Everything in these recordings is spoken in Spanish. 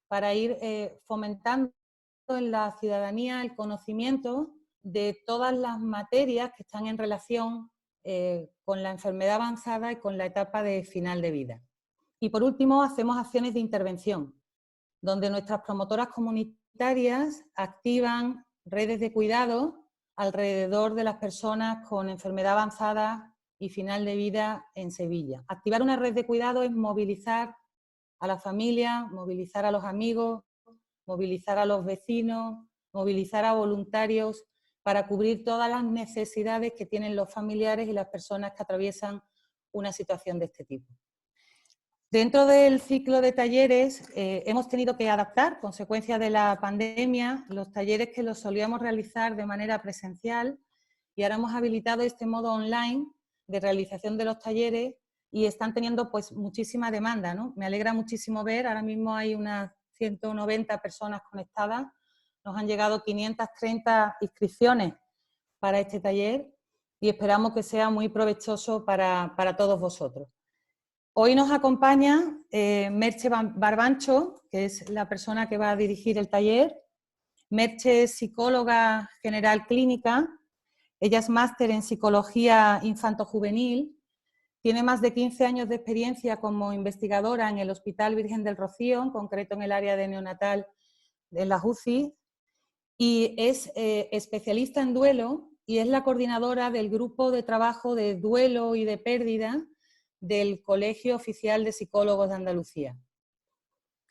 para ir fomentando en la ciudadanía el conocimiento de todas las materias que están en relación con la enfermedad avanzada y con la etapa de final de vida. Y por último, hacemos acciones de intervención, donde nuestras promotoras comunitarias activan redes de cuidado alrededor de las personas con enfermedad avanzada y final de vida en Sevilla. Activar una red de cuidado es movilizar a la familia, movilizar a los amigos, movilizar a los vecinos, movilizar a voluntarios para cubrir todas las necesidades que tienen los familiares y las personas que atraviesan una situación de este tipo. Dentro del ciclo de talleres hemos tenido que adaptar, consecuencia de la pandemia, los talleres que los solíamos realizar de manera presencial y ahora hemos habilitado este modo online de realización de los talleres y están teniendo pues muchísima demanda, ¿no? Me alegra muchísimo ver, ahora mismo hay unas 190 personas conectadas, nos han llegado 530 inscripciones para este taller y esperamos que sea muy provechoso para todos vosotros. Hoy nos acompaña Merche Barbancho, que es la persona que va a dirigir el taller. Merche es psicóloga general clínica, ella es máster en psicología infanto-juvenil, tiene más de 15 años de experiencia como investigadora en el Hospital Virgen del Rocío, en concreto en el área de neonatal de la UCI, y es especialista en duelo y es la coordinadora del grupo de trabajo de duelo y de pérdida del Colegio Oficial de Psicólogos de Andalucía.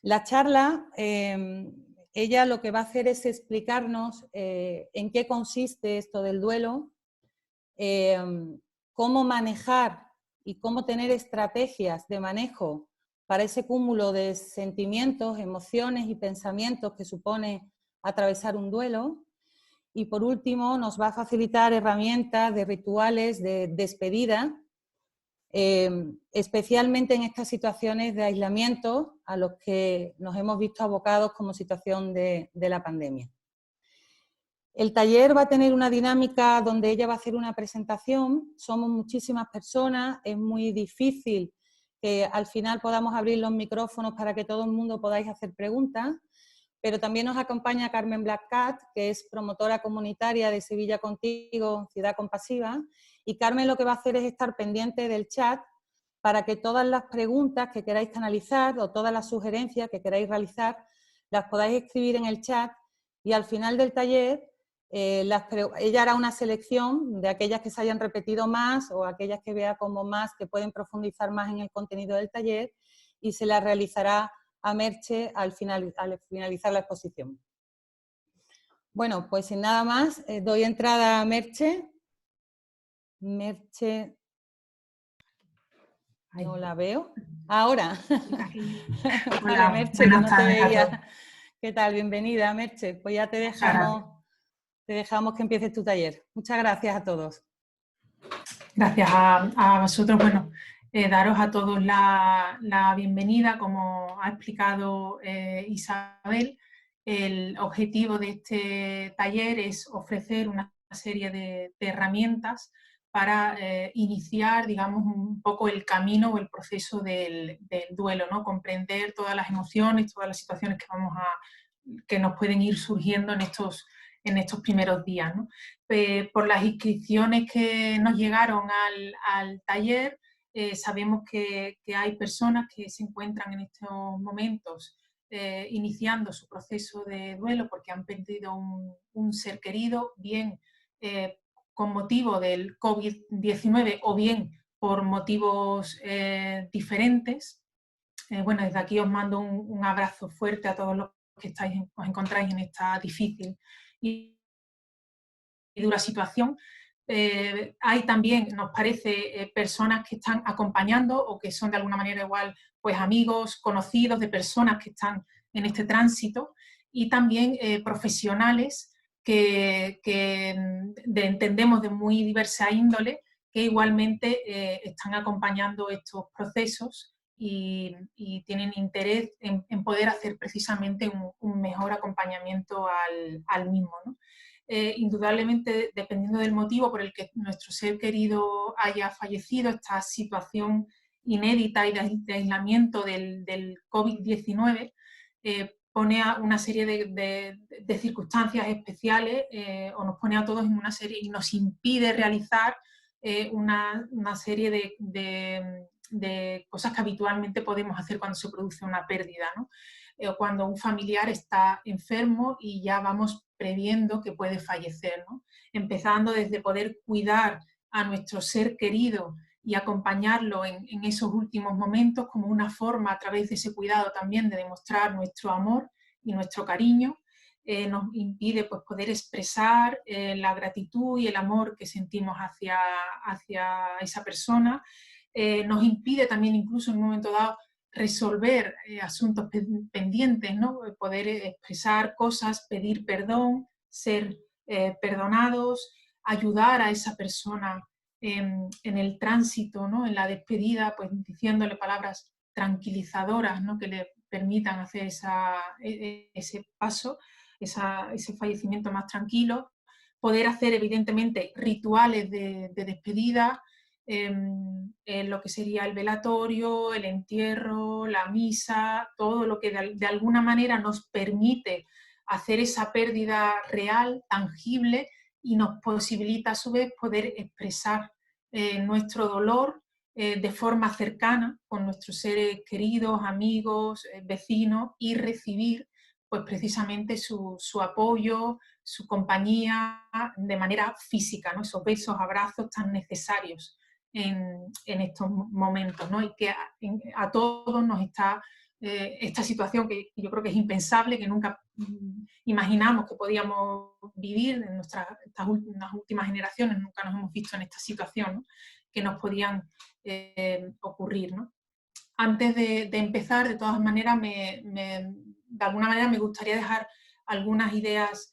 La charla, ella lo que va a hacer es explicarnos en qué consiste esto del duelo, cómo manejar y cómo tener estrategias de manejo para ese cúmulo de sentimientos, emociones y pensamientos que supone atravesar un duelo. Y por último, nos va a facilitar herramientas de rituales de despedida, especialmente en estas situaciones de aislamiento a los que nos hemos visto abocados como situación de la pandemia. El taller va a tener una dinámica donde ella va a hacer una presentación, somos muchísimas personas, es muy difícil que al final podamos abrir los micrófonos para que todo el mundo podáis hacer preguntas, pero también nos acompaña Carmen Blackcat, que es promotora comunitaria de Sevilla Contigo, Ciudad Compasiva, y Carmen lo que va a hacer es estar pendiente del chat para que todas las preguntas que queráis canalizar o todas las sugerencias que queráis realizar las podáis escribir en el chat y al final del taller ella hará una selección de aquellas que se hayan repetido más o aquellas que vea como más que pueden profundizar más en el contenido del taller y se las realizará a Merche al finalizar la exposición. Bueno, pues sin nada más, doy entrada a Merche. Merche, no la veo. Ahora. Vale, Hola, Merche, que buenas no te tardes a todos. veía. ¿Qué tal? Bienvenida, Merche. Pues ya te dejamos que empieces tu taller. Muchas gracias a todos. Gracias a vosotros. Bueno, daros a todos la bienvenida. Como ha explicado Isabel, el objetivo de este taller es ofrecer una serie de herramientas para iniciar, digamos, un poco el camino o el proceso del duelo, ¿no? Comprender todas las emociones, todas las situaciones que nos pueden ir surgiendo en estos primeros días, ¿no? Por las inscripciones que nos llegaron al taller, sabemos que hay personas que se encuentran en estos momentos iniciando su proceso de duelo porque han perdido un ser querido, bien con motivo del COVID-19 o bien por motivos diferentes. Bueno, desde aquí os mando un abrazo fuerte a todos los que os encontráis en esta difícil y dura situación. Hay también, nos parece, personas que están acompañando o que son de alguna manera igual pues amigos, conocidos de personas que están en este tránsito y también profesionales que entendemos de muy diversa índole que igualmente están acompañando estos procesos y tienen interés en poder hacer precisamente un mejor acompañamiento al mismo, ¿no? Indudablemente, dependiendo del motivo por el que nuestro ser querido haya fallecido, esta situación inédita y de aislamiento del COVID-19 pone a una serie de circunstancias especiales o nos pone a todos en una serie y nos impide realizar una serie de cosas que habitualmente podemos hacer cuando se produce una pérdida, ¿no? O cuando un familiar está enfermo y ya vamos previendo que puede fallecer, ¿no? Empezando desde poder cuidar a nuestro ser querido y acompañarlo en esos últimos momentos como una forma a través de ese cuidado también de demostrar nuestro amor y nuestro cariño. Nos impide pues, poder expresar la gratitud y el amor que sentimos hacia esa persona. Nos impide también incluso en un momento dado resolver asuntos pendientes, ¿no? Poder expresar cosas, pedir perdón, ser perdonados, ayudar a esa persona en el tránsito, ¿no? En la despedida, pues diciéndole palabras tranquilizadoras, ¿no? Que le permitan hacer ese paso, ese fallecimiento más tranquilo. Poder hacer, evidentemente, rituales de despedida, lo que sería el velatorio, el entierro, la misa, todo lo que de alguna manera nos permite hacer esa pérdida real, tangible, y nos posibilita a su vez poder expresar nuestro dolor de forma cercana con nuestros seres queridos, amigos, vecinos, y recibir pues precisamente su apoyo, su compañía de manera física, ¿no? Esos besos, abrazos tan necesarios en estos momentos, ¿no? Y que a todos nos está esta situación que yo creo que es impensable, que nunca imaginamos que podíamos vivir en estas últimas generaciones, nunca nos hemos visto en esta situación, ¿no? Que nos podían ocurrir, ¿no? Antes de empezar, de todas maneras, de alguna manera me gustaría dejar algunas ideas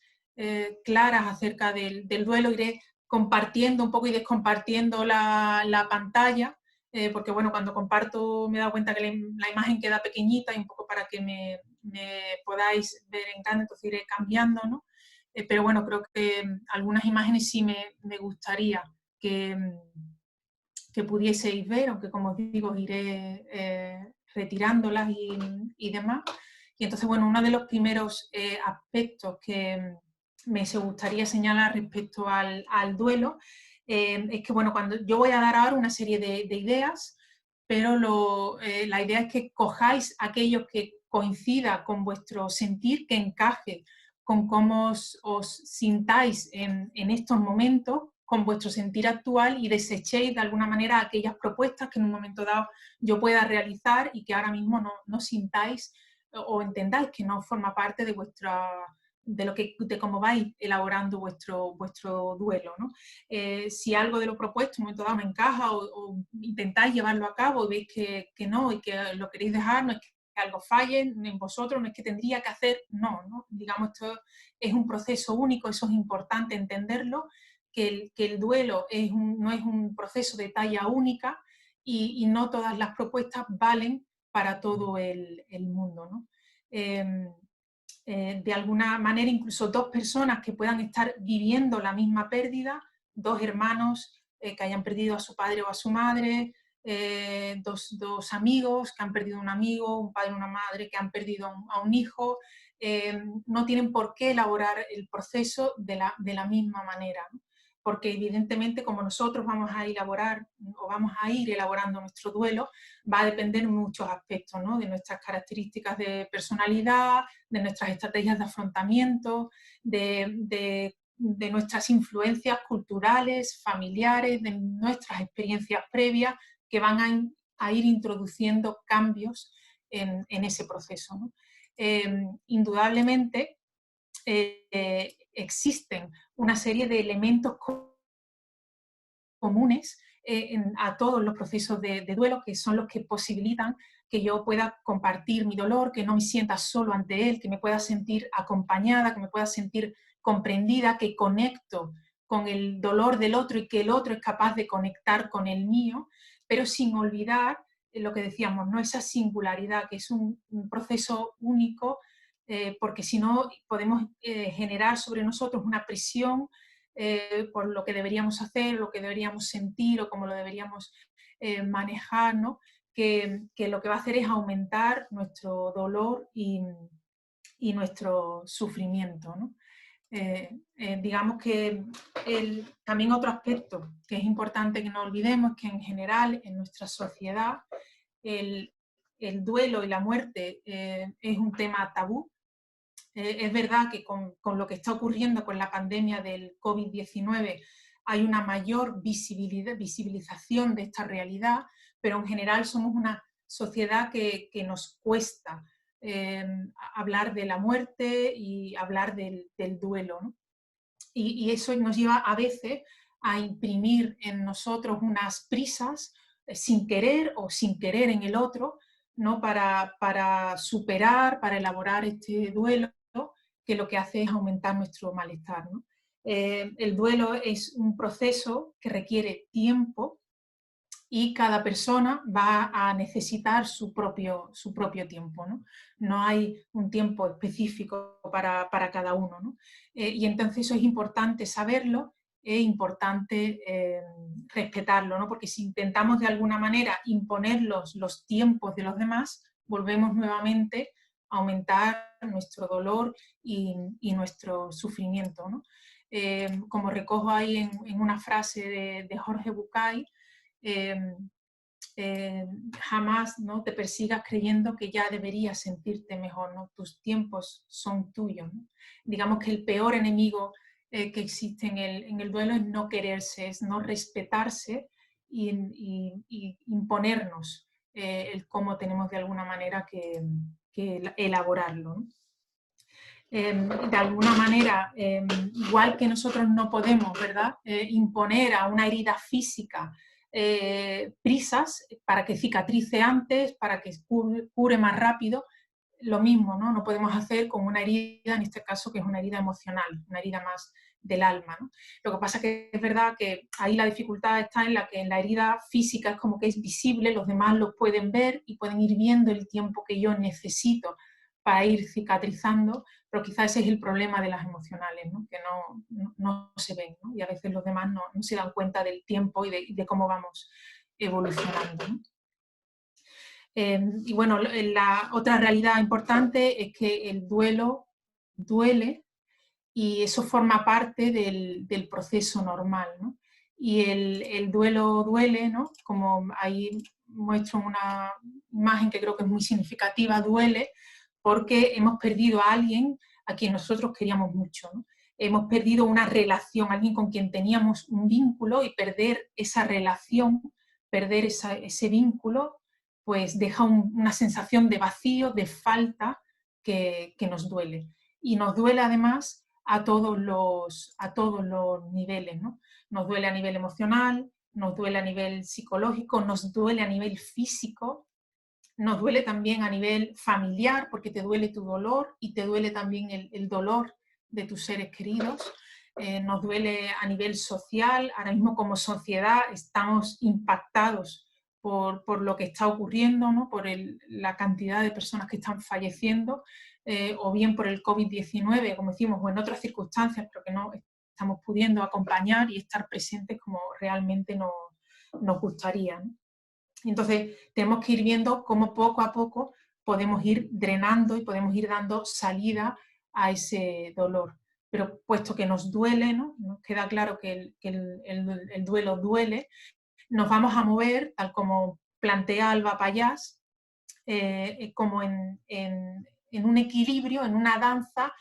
claras acerca del duelo. Iré compartiendo un poco y descompartiendo la pantalla, porque bueno, cuando comparto me he dado cuenta que la imagen queda pequeñita y un poco para que me podáis ver en grande, entonces iré cambiando, ¿no? Pero bueno, creo que algunas imágenes sí me gustaría que pudieseis ver, aunque como os digo, iré retirándolas y demás. Y entonces, bueno, uno de los primeros aspectos que me gustaría señalar respecto al duelo es que, bueno, cuando yo voy a dar ahora una serie de ideas, pero la idea es que cojáis aquello que coincida con vuestro sentir, que encaje con cómo os sintáis en estos momentos, con vuestro sentir actual, y desechéis de alguna manera aquellas propuestas que en un momento dado yo pueda realizar y que ahora mismo no sintáis o entendáis que no forma parte de de cómo vais elaborando vuestro duelo, ¿no? Si algo de lo propuesto en un momento dado no encaja o intentáis llevarlo a cabo y veis que no y que lo queréis dejar, no es que algo falle en vosotros, no es que tendría que hacer, no. Digamos, esto es un proceso único, eso es importante entenderlo, que el duelo no es un proceso de talla única y no todas las propuestas valen para todo el mundo, ¿no? De alguna manera, incluso dos personas que puedan estar viviendo la misma pérdida, dos hermanos que hayan perdido a su padre o a su madre, dos amigos que han perdido un amigo, un padre o una madre que han perdido a un hijo, no tienen por qué elaborar el proceso de la misma manera, ¿no? Porque evidentemente como nosotros vamos a elaborar o vamos a ir elaborando nuestro duelo, va a depender en muchos aspectos, ¿no? De nuestras características de personalidad, de nuestras estrategias de afrontamiento, de nuestras influencias culturales, familiares, de nuestras experiencias previas que van a ir introduciendo cambios en ese proceso, ¿no? Indudablemente existen una serie de elementos comunes a todos los procesos de duelo, que son los que posibilitan que yo pueda compartir mi dolor, que no me sienta solo ante él, que me pueda sentir acompañada, que me pueda sentir comprendida, que conecto con el dolor del otro y que el otro es capaz de conectar con el mío, pero sin olvidar lo que decíamos, ¿no? Esa singularidad, que es un proceso único, porque si no podemos generar sobre nosotros una presión por lo que deberíamos hacer, lo que deberíamos sentir o cómo lo deberíamos manejar, ¿no? Que lo que va a hacer es aumentar nuestro dolor y y nuestro sufrimiento, ¿no? Digamos que también otro aspecto que es importante que no olvidemos es que en general en nuestra sociedad el duelo y la muerte es un tema tabú. Es verdad que con lo que está ocurriendo con la pandemia del COVID-19 hay una mayor visibilización de esta realidad, pero en general somos una sociedad que nos cuesta hablar de la muerte y hablar del duelo, ¿no? Y eso nos lleva a veces a imprimir en nosotros unas prisas sin querer o sin querer en el otro, ¿no? Para superar, para elaborar este duelo, que lo que hace es aumentar nuestro malestar, ¿no? El duelo es un proceso que requiere tiempo y cada persona va a necesitar su propio tiempo, ¿no? No hay un tiempo específico para cada uno, ¿no? Y entonces eso es importante saberlo, es importante respetarlo, ¿no? Porque si intentamos de alguna manera imponer los tiempos de los demás, volvemos nuevamente a aumentar nuestro dolor y nuestro sufrimiento, ¿no? Como recojo ahí en una frase de Jorge Bucay, jamás, ¿no?, te persigas creyendo que ya deberías sentirte mejor, ¿no? Tus tiempos son tuyos, ¿no? Digamos que el peor enemigo que existe en el duelo es no quererse, es no respetarse y imponernos el cómo tenemos de alguna manera que elaborarlo, ¿no? De alguna manera, igual que nosotros no podemos, ¿verdad?, imponer a una herida física prisas para que cicatrice antes, para que cure más rápido, lo mismo, ¿no? No podemos hacer con una herida, en este caso, que es una herida emocional, una herida más del alma, ¿no? Lo que pasa es que es verdad que ahí la dificultad está en la que en la herida física es como que es visible, los demás lo pueden ver y pueden ir viendo el tiempo que yo necesito para ir cicatrizando, pero quizás ese es el problema de las emocionales, ¿no? Que no se ven, ¿no? Y a veces los demás no se dan cuenta del tiempo y de cómo vamos evolucionando, ¿no? Y bueno, la otra realidad importante es que el duelo duele y eso forma parte del proceso normal, ¿no? Y el duelo duele, ¿no? Como ahí muestro una imagen que creo que es muy significativa, duele porque hemos perdido a alguien a quien nosotros queríamos mucho, ¿no? Hemos perdido una relación, alguien con quien teníamos un vínculo, y perder esa relación, perder ese vínculo, pues deja una sensación de vacío, de falta que nos duele. Y nos duele además a todos los niveles, ¿no? Nos duele a nivel emocional, nos duele a nivel psicológico, nos duele a nivel físico, nos duele también a nivel familiar, porque te duele tu dolor y te duele también el dolor de tus seres queridos. Nos duele a nivel social. Ahora mismo como sociedad estamos impactados por lo que está ocurriendo, ¿no? Por la cantidad de personas que están falleciendo, o bien por el COVID-19, como decimos, o en otras circunstancias, pero que no estamos pudiendo acompañar y estar presentes como realmente nos gustaría, ¿no? Entonces, tenemos que ir viendo cómo poco a poco podemos ir drenando y podemos ir dando salida a ese dolor. Pero puesto que nos duele, ¿no? Nos queda claro que el duelo duele, nos vamos a mover, tal como plantea Alba Pallás, como en un equilibrio, en una danza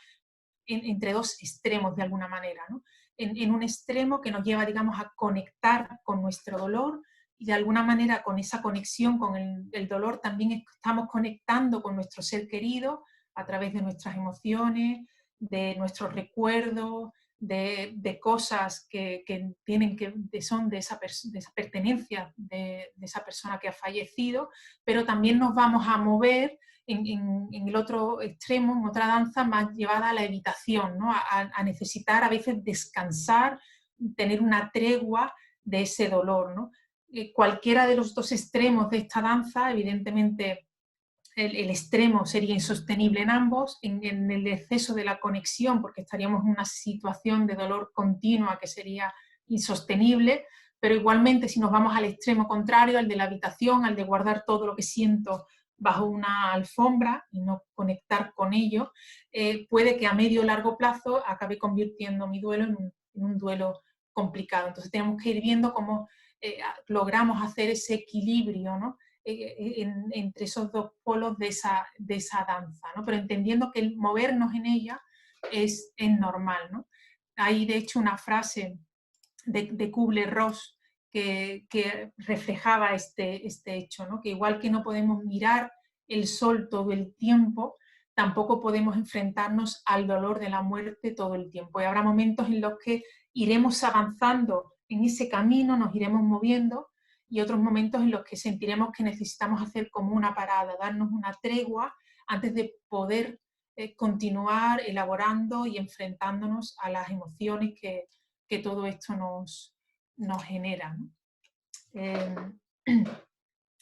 entre dos extremos de alguna manera, ¿no? En un extremo que nos lleva, digamos, a conectar con nuestro dolor, y de alguna manera con esa conexión con el dolor también estamos conectando con nuestro ser querido a través de nuestras emociones, de nuestros recuerdos, de cosas que son de esa pertenencia de esa persona que ha fallecido, pero también nos vamos a mover en el otro extremo, en otra danza más llevada a la evitación, ¿no? a necesitar a veces descansar, tener una tregua de ese dolor, ¿no? Cualquiera de los dos extremos de esta danza, evidentemente el extremo sería insostenible en ambos, en el exceso de la conexión, porque estaríamos en una situación de dolor continua que sería insostenible, pero igualmente si nos vamos al extremo contrario, al de la evitación, al de guardar todo lo que siento bajo una alfombra y no conectar con ello, puede que a medio o largo plazo acabe convirtiendo mi duelo en un duelo complicado. Entonces tenemos que ir viendo cómo logramos hacer ese equilibrio, ¿no? Entre esos dos polos de esa danza, ¿no? Pero entendiendo que el movernos en ella es normal, ¿no? Hay de hecho una frase de Kubler-Ross que reflejaba este hecho, ¿no? Que igual que no podemos mirar el sol todo el tiempo, tampoco podemos enfrentarnos al dolor de la muerte todo el tiempo. Y habrá momentos en los que iremos avanzando en ese camino, nos iremos moviendo, y otros momentos en los que sentiremos que necesitamos hacer como una parada, darnos una tregua antes de poder continuar elaborando y enfrentándonos a las emociones que todo esto nos genera, ¿no?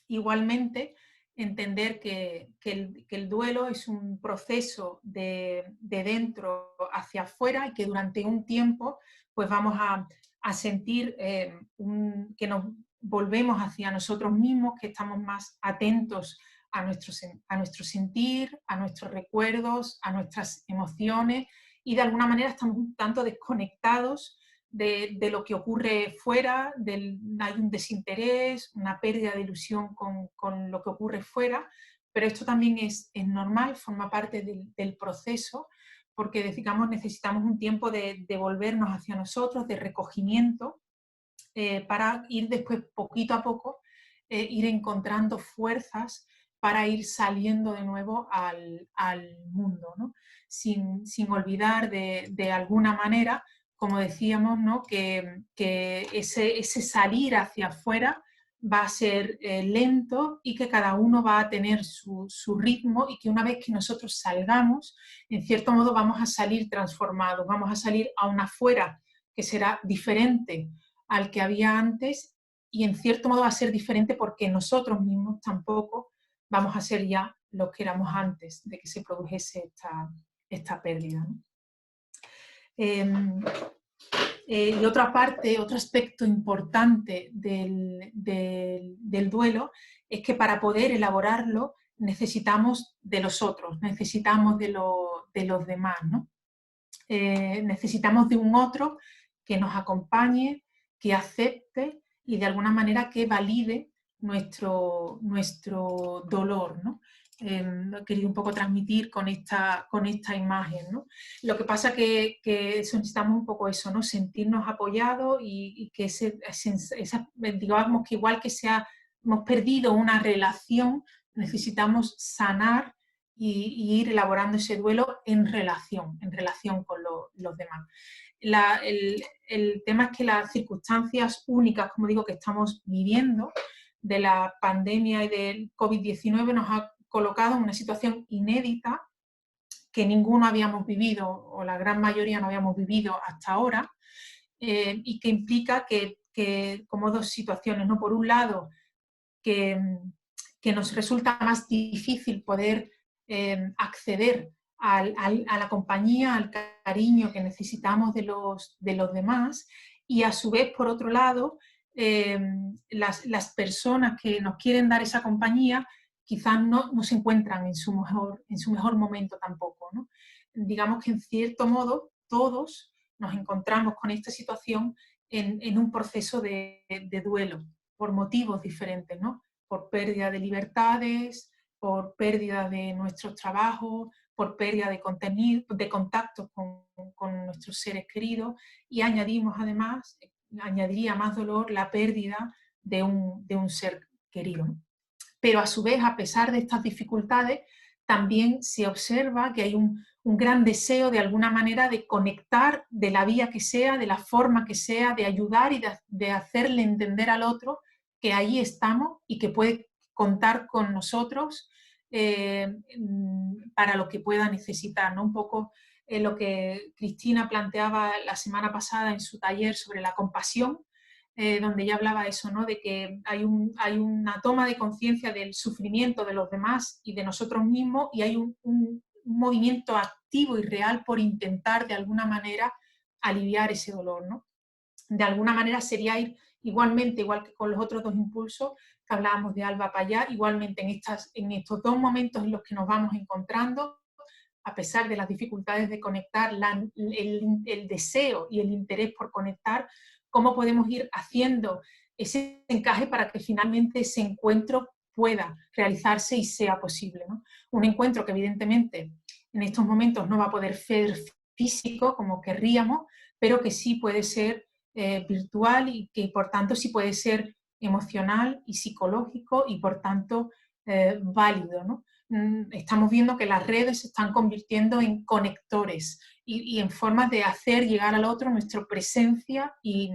Igualmente, entender que el duelo es un proceso de dentro hacia afuera y que durante un tiempo pues vamos a sentir que nos volvemos hacia nosotros mismos, que estamos más atentos a nuestro sentir, a nuestros recuerdos, a nuestras emociones, y de alguna manera estamos un tanto desconectados de lo que ocurre fuera, hay un desinterés, una pérdida de ilusión con lo que ocurre fuera, pero esto también es normal, forma parte del proceso, porque digamos, necesitamos un tiempo de volvernos hacia nosotros, de recogimiento, para ir después poquito a poco, ir encontrando fuerzas para ir saliendo de nuevo al mundo, ¿no? Sin olvidar de alguna manera, como decíamos, ¿no? que ese salir hacia afuera va a ser lento y que cada uno va a tener su ritmo, y que una vez que nosotros salgamos, en cierto modo vamos a salir transformados, vamos a salir a un afuera que será diferente al que había antes, y en cierto modo va a ser diferente porque nosotros mismos tampoco vamos a ser ya los que éramos antes de que se produjese esta pérdida, ¿no? Y otra parte, otro aspecto importante del duelo es que para poder elaborarlo necesitamos de los otros, necesitamos de los demás, ¿no? Necesitamos de un otro que nos acompañe, que acepte y de alguna manera que valide nuestro dolor, ¿no? He querido un poco transmitir con esta imagen, ¿no? Lo que pasa que necesitamos un poco eso, ¿no? Sentirnos apoyados y que digamos que igual que hemos perdido una relación, necesitamos sanar y ir elaborando ese duelo en relación con los demás. El tema es que las circunstancias únicas, como digo, que estamos viviendo, de la pandemia y del COVID-19, nos ha colocado en una situación inédita que ninguno habíamos vivido, o la gran mayoría no habíamos vivido hasta ahora, y que implica que como dos situaciones, ¿no? Por un lado, que nos resulta más difícil poder acceder a la compañía, al cariño que necesitamos de los demás, y a su vez, por otro lado, las personas que nos quieren dar esa compañía quizás no se encuentran en su mejor momento tampoco, ¿no? Digamos que en cierto modo todos nos encontramos con esta situación en un proceso de duelo por motivos diferentes, ¿no? Por pérdida de libertades, por pérdida de nuestros trabajos, por pérdida de contactos con nuestros seres queridos, y añadiría más dolor la pérdida de un ser querido. Pero a su vez, a pesar de estas dificultades, también se observa que hay un gran deseo de alguna manera de conectar de la vía que sea, de la forma que sea, de ayudar y de hacerle entender al otro que ahí estamos y que puede contar con nosotros para lo que pueda necesitar, ¿no? Un poco lo que Cristina planteaba la semana pasada en su taller sobre la compasión, donde ella hablaba eso, ¿no? De que hay una toma de conciencia del sufrimiento de los demás y de nosotros mismos, y hay un movimiento activo y real por intentar de alguna manera aliviar ese dolor, ¿no? De alguna manera sería ir igualmente, igual que con los otros dos impulsos, que hablábamos de Alba Payá, igualmente en estos dos momentos en los que nos vamos encontrando, a pesar de las dificultades de conectar, el deseo y el interés por conectar, cómo podemos ir haciendo ese encaje para que finalmente ese encuentro pueda realizarse y sea posible, ¿no? Un encuentro que evidentemente en estos momentos no va a poder ser físico como querríamos, pero que sí puede ser virtual y que por tanto sí puede ser emocional y psicológico y por tanto válido, ¿no? Estamos viendo que las redes se están convirtiendo en conectores y en formas de hacer llegar al otro nuestra presencia y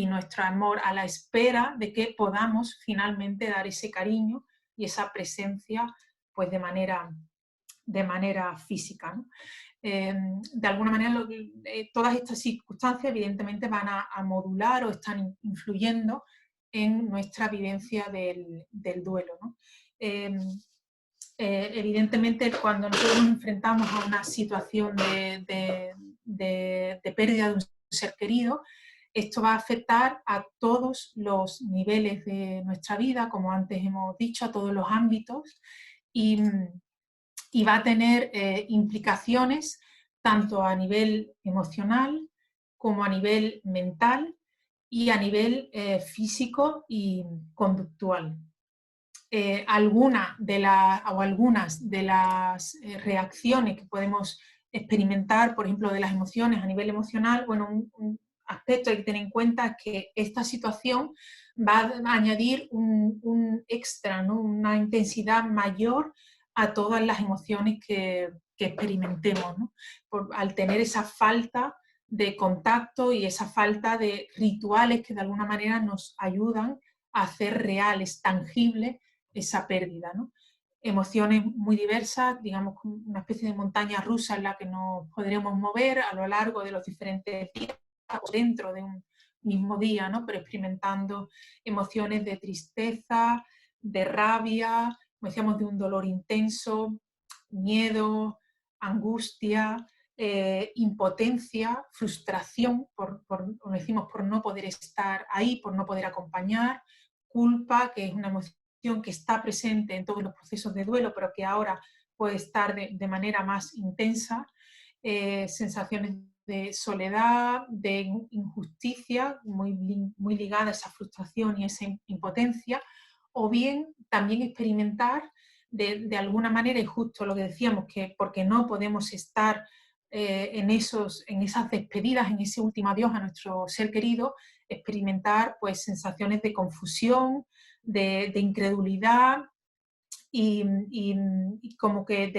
nuestro amor, a la espera de que podamos finalmente dar ese cariño y esa presencia pues de manera física, ¿no? De alguna manera todas estas circunstancias evidentemente van a modular o están influyendo en nuestra vivencia del duelo, ¿no? Evidentemente cuando nosotros nos enfrentamos a una situación de pérdida de un ser querido, esto va a afectar a todos los niveles de nuestra vida, como antes hemos dicho, a todos los ámbitos, y va a tener implicaciones tanto a nivel emocional como a nivel mental y a nivel físico y conductual. Algunas de las reacciones que podemos experimentar, por ejemplo, de las emociones a nivel emocional, bueno, un aspecto que hay que tener en cuenta es que esta situación va a añadir un extra, ¿no? Una intensidad mayor a todas las emociones que experimentemos, ¿no? Al tener esa falta de contacto y esa falta de rituales que de alguna manera nos ayudan a hacer reales, tangibles, esa pérdida, ¿no? Emociones muy diversas, digamos, una especie de montaña rusa en la que nos podremos mover a lo largo de los diferentes días o dentro de un mismo día, ¿no? Pero experimentando emociones de tristeza, de rabia, como decíamos, de un dolor intenso, miedo, angustia, impotencia, frustración, como decimos, por no poder estar ahí, por no poder acompañar, culpa, que es una emoción que está presente en todos los procesos de duelo, pero que ahora puede estar de manera más intensa, sensaciones de soledad, de injusticia, muy ligada a esa frustración y esa impotencia, o bien también experimentar de alguna manera, y justo lo que decíamos, que porque no podemos estar en esas despedidas, en ese último adiós a nuestro ser querido, experimentar pues sensaciones de confusión, de incredulidad y como que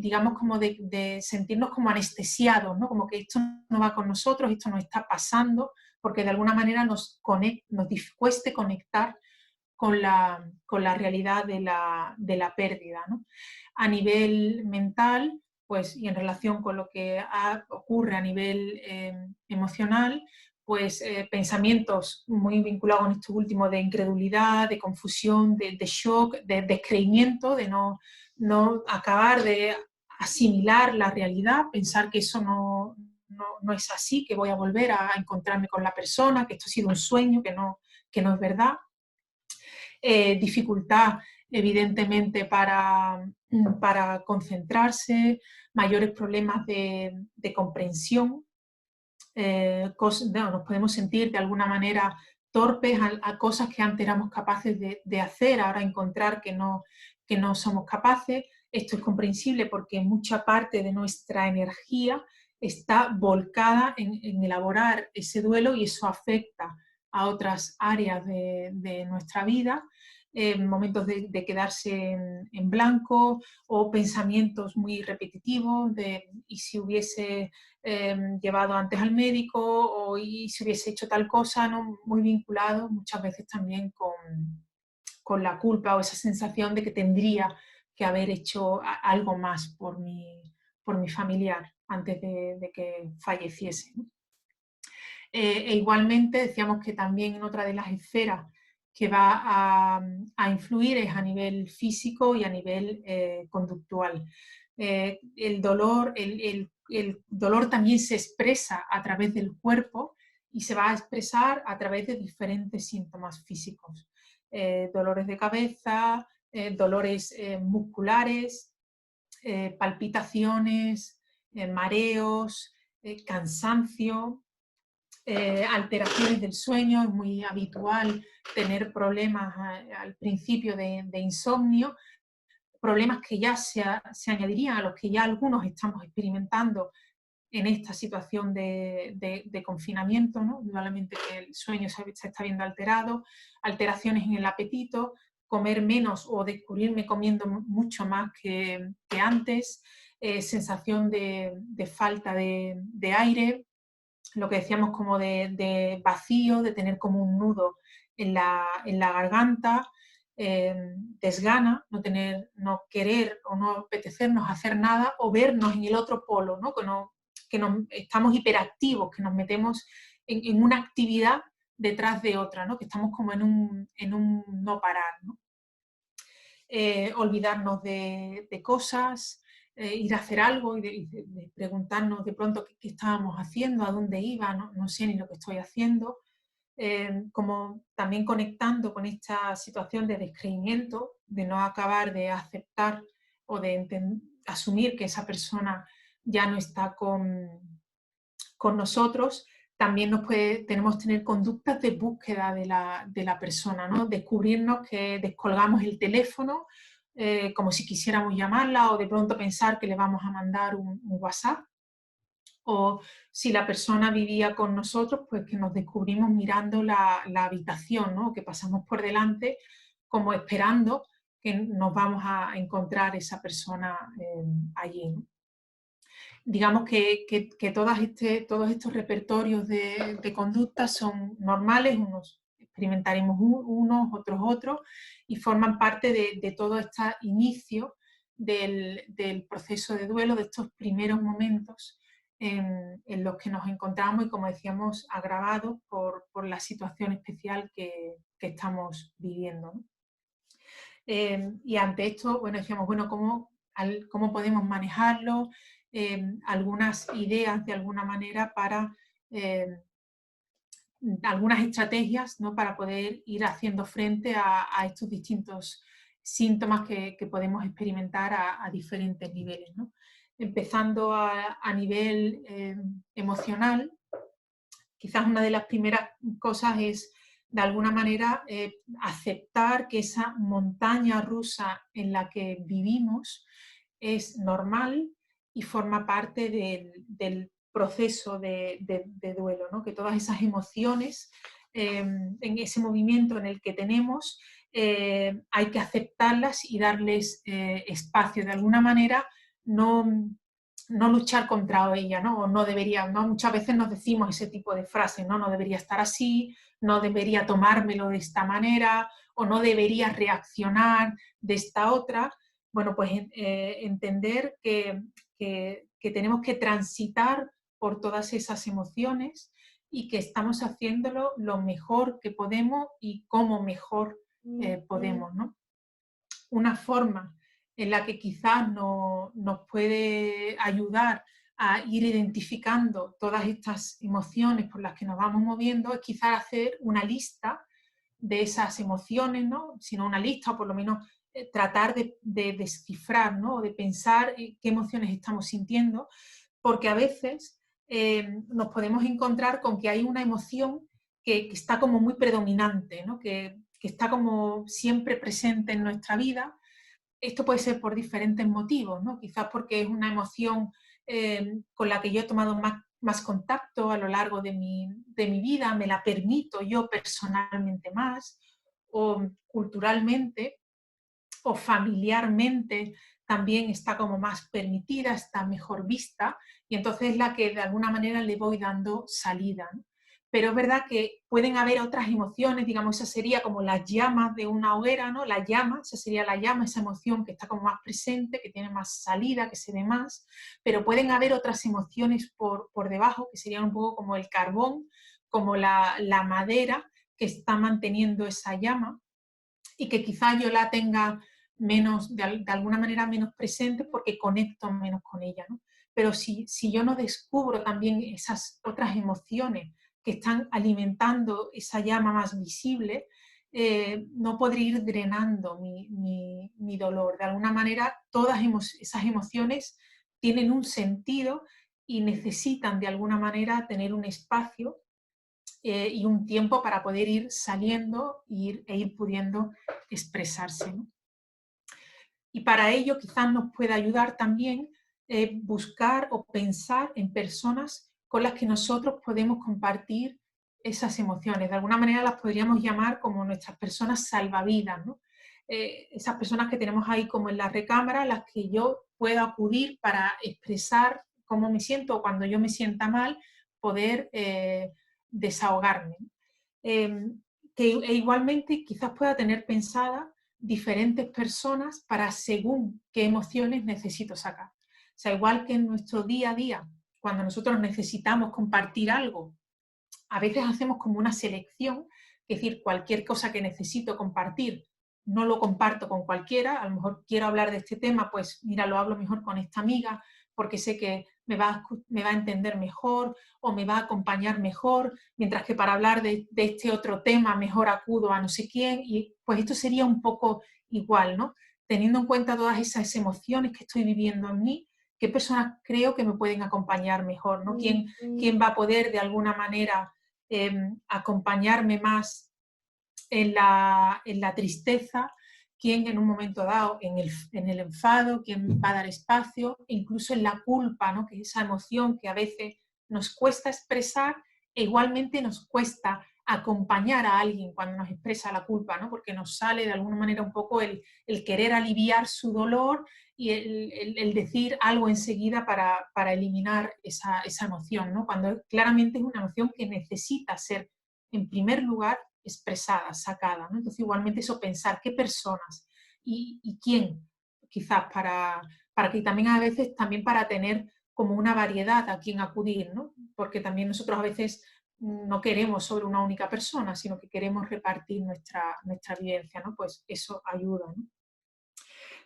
digamos como de sentirnos como anestesiados, ¿no? Como que esto no va con nosotros, esto no está pasando, porque de alguna manera nos cueste conectar con la realidad de la pérdida, ¿no? A nivel mental, pues, y en relación con lo que ocurre a nivel emocional, pues pensamientos muy vinculados con esto último de incredulidad, de confusión, de shock, de descreimiento, de no acabar de asimilar la realidad, pensar que eso no es así, que voy a volver a encontrarme con la persona, que esto ha sido un sueño, que no es verdad. Dificultad evidentemente para concentrarse, mayores problemas de comprensión, nos podemos sentir de alguna manera torpes a cosas que antes éramos capaces de hacer, ahora encontrar que no somos capaces. Esto es comprensible porque mucha parte de nuestra energía está volcada en elaborar ese duelo y eso afecta a otras áreas de nuestra vida, momentos de quedarse en blanco o pensamientos muy repetitivos y si hubiese llevado antes al médico y si hubiese hecho tal cosa, ¿no? Muy vinculado muchas veces también con la culpa o esa sensación de que tendría que haber hecho algo más por mi familiar antes de que falleciese, ¿no? Igualmente decíamos que también en otra de las esferas que va a influir es a nivel físico y a nivel conductual. El dolor también se expresa a través del cuerpo y se va a expresar a través de diferentes síntomas físicos. dolores de cabeza, dolores musculares, palpitaciones, mareos, cansancio, alteraciones del sueño. Es muy habitual tener problemas al principio de insomnio, problemas que ya se añadirían a los que ya algunos estamos experimentando en esta situación de confinamiento, ¿no? Indudablemente que el sueño se está viendo alterado, alteraciones en el apetito, comer menos o descubrirme comiendo mucho más que antes, sensación de falta de aire, lo que decíamos como de vacío, de tener como un nudo en la garganta, desgana, no querer o no apetecernos hacer nada, o vernos en el otro polo, ¿no? Que estamos hiperactivos, que nos metemos en una actividad detrás de otra, ¿no? Que estamos como en un no parar, ¿no? Olvidarnos de cosas, ir a hacer algo y de preguntarnos de pronto qué estábamos haciendo, a dónde iba, no sé ni lo que estoy haciendo. Como también conectando con esta situación de descreimiento, de no acabar de aceptar o de asumir que esa persona ya no está con nosotros. También tenemos que tener conductas de búsqueda de la persona, ¿no? Descubrirnos que descolgamos el teléfono como si quisiéramos llamarla, o de pronto pensar que le vamos a mandar un WhatsApp. O si la persona vivía con nosotros, pues que nos descubrimos mirando la habitación, ¿no? Que pasamos por delante como esperando que nos vamos a encontrar esa persona allí, ¿no? Digamos que todos estos repertorios de conductas son normales, unos experimentaremos unos, otros, y forman parte de todo este inicio del proceso de duelo, de estos primeros momentos en los que nos encontramos y, como decíamos, agravados por la situación especial que estamos viviendo, ¿no? Y ante esto, bueno, decíamos, bueno, ¿cómo podemos manejarlo? Algunas ideas, de alguna manera, para algunas estrategias, ¿no? Para poder ir haciendo frente a estos distintos síntomas que podemos experimentar a diferentes niveles, ¿no? Empezando a nivel emocional, quizás una de las primeras cosas es, de alguna manera, aceptar que esa montaña rusa en la que vivimos es normal y forma parte del proceso de duelo, ¿no? Que todas esas emociones, en ese movimiento en el que tenemos, hay que aceptarlas y darles espacio. De alguna manera, no luchar contra ella, ¿no? O no debería, ¿no? Muchas veces nos decimos ese tipo de frases, ¿no? No debería estar así, no debería tomármelo de esta manera, o no debería reaccionar de esta otra. Bueno, pues entender que tenemos que transitar por todas esas emociones y que estamos haciéndolo lo mejor que podemos y como mejor podemos, ¿no? Una forma en la que quizás nos puede ayudar a ir identificando todas estas emociones por las que nos vamos moviendo es quizás hacer una lista de esas emociones, ¿no? Si no una lista, o por lo menos tratar de descifrar, ¿no? O de pensar qué emociones estamos sintiendo, porque a veces nos podemos encontrar con que hay una emoción que está como muy predominante, ¿no? Que está como siempre presente en nuestra vida. Esto puede ser por diferentes motivos, ¿no? Quizás porque es una emoción con la que yo he tomado más contacto a lo largo de mi vida, me la permito yo personalmente más, o culturalmente o familiarmente también está como más permitida, está mejor vista, y entonces es la que de alguna manera le voy dando salida, ¿no? Pero es verdad que pueden haber otras emociones, digamos, esa sería como las llamas de una hoguera, ¿no? La llama, esa sería la llama, esa emoción que está como más presente, que tiene más salida, que se ve más, pero pueden haber otras emociones por debajo, que serían un poco como el carbón, como la madera que está manteniendo esa llama, y que quizás yo la tenga menos, de alguna manera menos presente porque conecto menos con ella, ¿no? Pero si yo no descubro también esas otras emociones que están alimentando esa llama más visible, no podré ir drenando mi dolor. De alguna manera, todas esas emociones tienen un sentido y necesitan de alguna manera tener un espacio y un tiempo para poder ir saliendo e ir pudiendo expresarse, ¿no? Y para ello quizás nos pueda ayudar también buscar o pensar en personas con las que nosotros podemos compartir esas emociones. De alguna manera las podríamos llamar como nuestras personas salvavidas, ¿no? Esas personas que tenemos ahí como en la recámara, a las que yo puedo acudir para expresar cómo me siento o cuando yo me sienta mal, poder desahogarme. Que igualmente quizás pueda tener pensada diferentes personas para según qué emociones necesito sacar. O sea, igual que en nuestro día a día, cuando nosotros necesitamos compartir algo, a veces hacemos como una selección, es decir, cualquier cosa que necesito compartir, no lo comparto con cualquiera, a lo mejor quiero hablar de este tema, pues mira, lo hablo mejor con esta amiga, porque sé que me va a entender mejor o me va a acompañar mejor, mientras que para hablar de este otro tema mejor acudo a no sé quién, y pues esto sería un poco igual, ¿no? Teniendo en cuenta todas esas emociones que estoy viviendo en mí, ¿qué personas creo que me pueden acompañar mejor, ¿no? ¿Quién va a poder de alguna manera acompañarme más en la tristeza, quién en un momento dado en el enfado, quién va a dar espacio, incluso en la culpa, ¿no? Que es esa emoción que a veces nos cuesta expresar e igualmente nos cuesta acompañar a alguien cuando nos expresa la culpa, ¿no? Porque nos sale de alguna manera un poco el querer aliviar su dolor y el decir algo enseguida para eliminar esa emoción, ¿no? Cuando claramente es una emoción que necesita ser, en primer lugar, expresada, sacada, ¿no? Entonces igualmente eso, pensar qué personas y quién, quizás para que también a veces, también para tener como una variedad a quien acudir, ¿no? Porque también nosotros a veces no queremos sobre una única persona, sino que queremos repartir nuestra vivencia, ¿no? Pues eso ayuda, ¿no?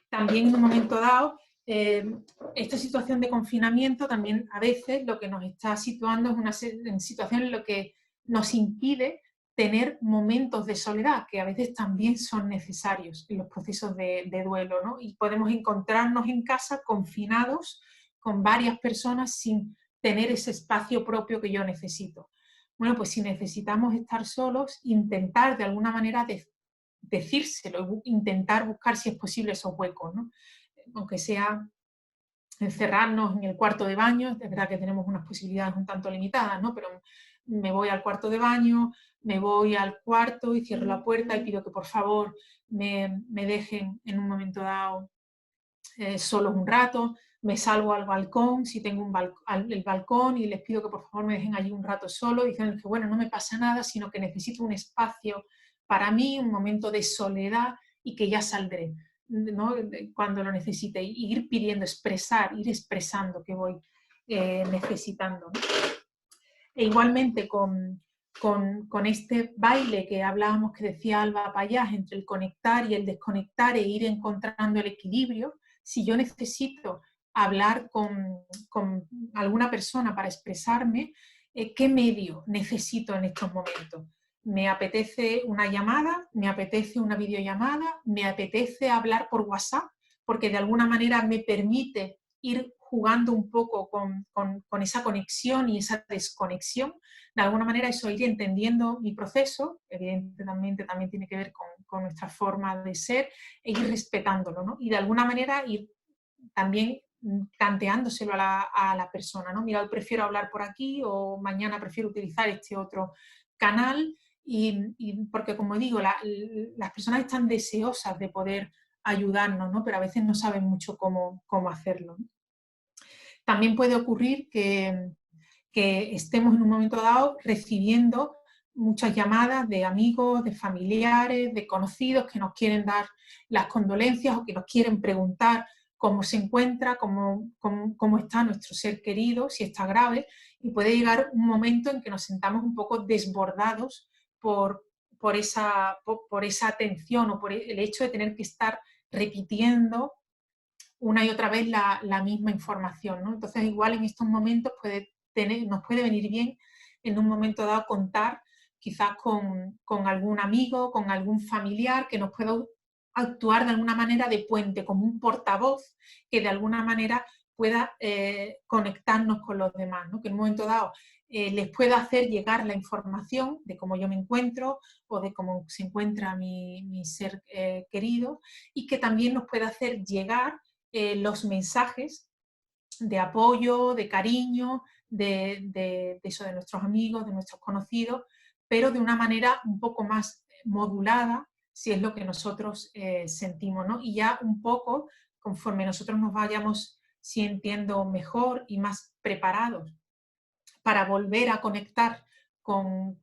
También en un momento dado, esta situación de confinamiento también a veces lo que nos está situando es una situación en la que nos impide tener momentos de soledad, que a veces también son necesarios en los procesos de duelo, ¿no? Y podemos encontrarnos en casa confinados con varias personas sin tener ese espacio propio que yo necesito. Bueno, pues si necesitamos estar solos, intentar de alguna manera decírselo, intentar buscar si es posible esos huecos, ¿no? Aunque sea encerrarnos en el cuarto de baño, es verdad que tenemos unas posibilidades un tanto limitadas, ¿no? Pero me voy al cuarto de baño, me voy al cuarto y cierro la puerta y pido que por favor me dejen en un momento dado solos un rato, me salgo al balcón, si tengo el balcón, y les pido que por favor me dejen allí un rato solo, diciendo que bueno, no me pasa nada, sino que necesito un espacio para mí, un momento de soledad y que ya saldré, ¿no? Cuando lo necesite, y ir pidiendo, ir expresando que voy necesitando, ¿no? E igualmente con este baile que hablábamos, que decía Alba Payás, entre el conectar y el desconectar e ir encontrando el equilibrio, si yo necesito hablar con alguna persona para expresarme, ¿qué medio necesito en estos momentos? ¿Me apetece una llamada? ¿Me apetece una videollamada? ¿Me apetece hablar por WhatsApp? Porque de alguna manera me permite ir jugando un poco con esa conexión y esa desconexión. De alguna manera eso, ir entendiendo mi proceso, evidentemente también tiene que ver con nuestra forma de ser, e ir respetándolo, ¿no? Y de alguna manera ir también planteándoselo a la persona, ¿no? Mira, hoy prefiero hablar por aquí, o mañana prefiero utilizar este otro canal, y porque, como digo, las personas están deseosas de poder ayudarnos, ¿no? Pero a veces no saben mucho cómo hacerlo, ¿no? También puede ocurrir que estemos en un momento dado recibiendo muchas llamadas de amigos, de familiares, de conocidos que nos quieren dar las condolencias o que nos quieren preguntar cómo se encuentra, cómo está nuestro ser querido, si está grave, y puede llegar un momento en que nos sentamos un poco desbordados por esa atención, o por el hecho de tener que estar repitiendo una y otra vez la misma información, ¿no? Entonces, igual en estos momentos nos puede venir bien en un momento dado contar quizás con algún amigo, con algún familiar que nos pueda actuar de alguna manera de puente, como un portavoz que de alguna manera pueda conectarnos con los demás, ¿no? Que en un momento dado les pueda hacer llegar la información de cómo yo me encuentro o de cómo se encuentra mi ser querido, y que también nos pueda hacer llegar los mensajes de apoyo, de cariño, de eso, de nuestros amigos, de nuestros conocidos, pero de una manera un poco más modulada, si es lo que nosotros sentimos, ¿no? Y ya un poco, conforme nosotros nos vayamos sintiendo mejor y más preparados para volver a conectar con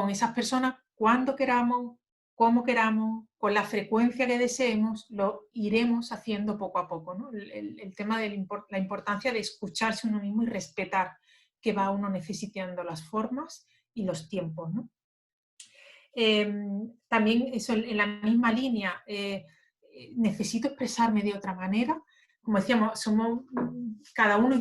esas personas cuando queramos, como queramos, con la frecuencia que deseemos, lo iremos haciendo poco a poco, ¿no? El tema de la importancia de escucharse uno mismo y respetar que va uno necesitando las formas y los tiempos, ¿no? También eso, en la misma línea, necesito expresarme de otra manera. Como decíamos, somos cada uno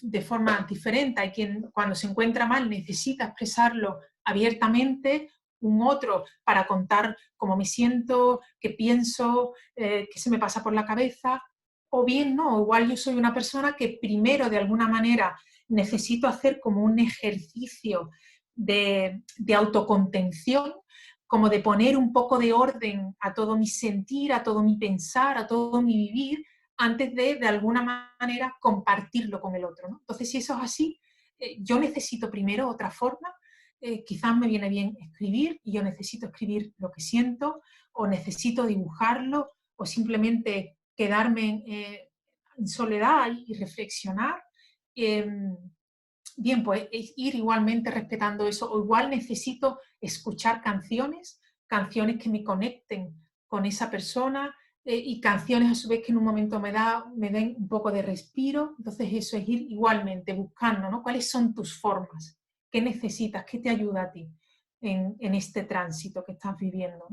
de forma diferente. Hay quien cuando se encuentra mal necesita expresarlo abiertamente, un otro para contar cómo me siento, qué pienso, qué se me pasa por la cabeza, o bien no, igual yo soy una persona que primero de alguna manera necesito hacer como un ejercicio de autocontención, como de poner un poco de orden a todo mi sentir, a todo mi pensar, a todo mi vivir, antes de alguna manera compartirlo con el otro, ¿no? Entonces, si eso es así, yo necesito primero otra forma, quizás me viene bien escribir, y yo necesito escribir lo que siento, o necesito dibujarlo, o simplemente quedarme en soledad y reflexionar. Bien, pues ir igualmente respetando eso, o igual necesito escuchar canciones que me conecten con esa persona, y canciones a su vez que en un momento me den un poco de respiro. Entonces eso es ir igualmente buscando, ¿no? ¿Cuáles son tus formas? ¿Qué necesitas? ¿Qué te ayuda a ti en este tránsito que estás viviendo?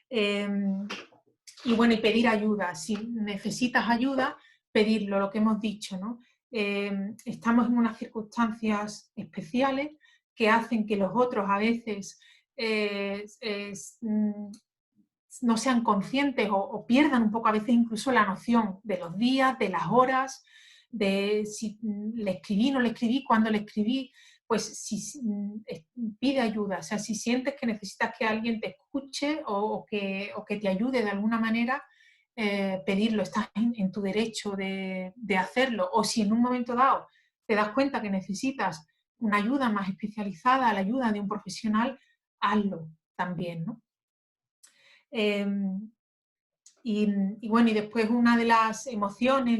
Y bueno, y pedir ayuda. Si necesitas ayuda, pedirlo, lo que hemos dicho, ¿no? Estamos en unas circunstancias especiales que hacen que los otros a veces no sean conscientes o pierdan un poco a veces incluso la noción de los días, de las horas, de si le escribí, no le escribí, cuándo le escribí. Pues si pide ayuda, o sea, si sientes que necesitas que alguien te escuche o que te ayude de alguna manera, pedirlo, estás en tu derecho de hacerlo. O si en un momento dado te das cuenta que necesitas una ayuda más especializada, la ayuda de un profesional, hazlo también, ¿no? Y bueno, y después una de las emociones,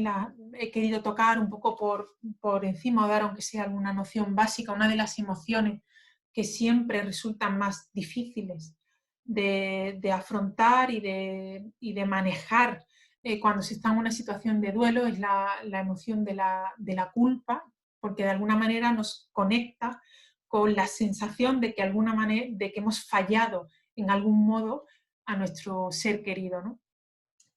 he querido tocar un poco por encima, o dar aunque sea alguna noción básica, una de las emociones que siempre resultan más difíciles de afrontar y de manejar cuando se está en una situación de duelo, es la emoción de la culpa, porque de alguna manera nos conecta con la sensación de que, de que hemos fallado en algún modo a nuestro ser querido, ¿no?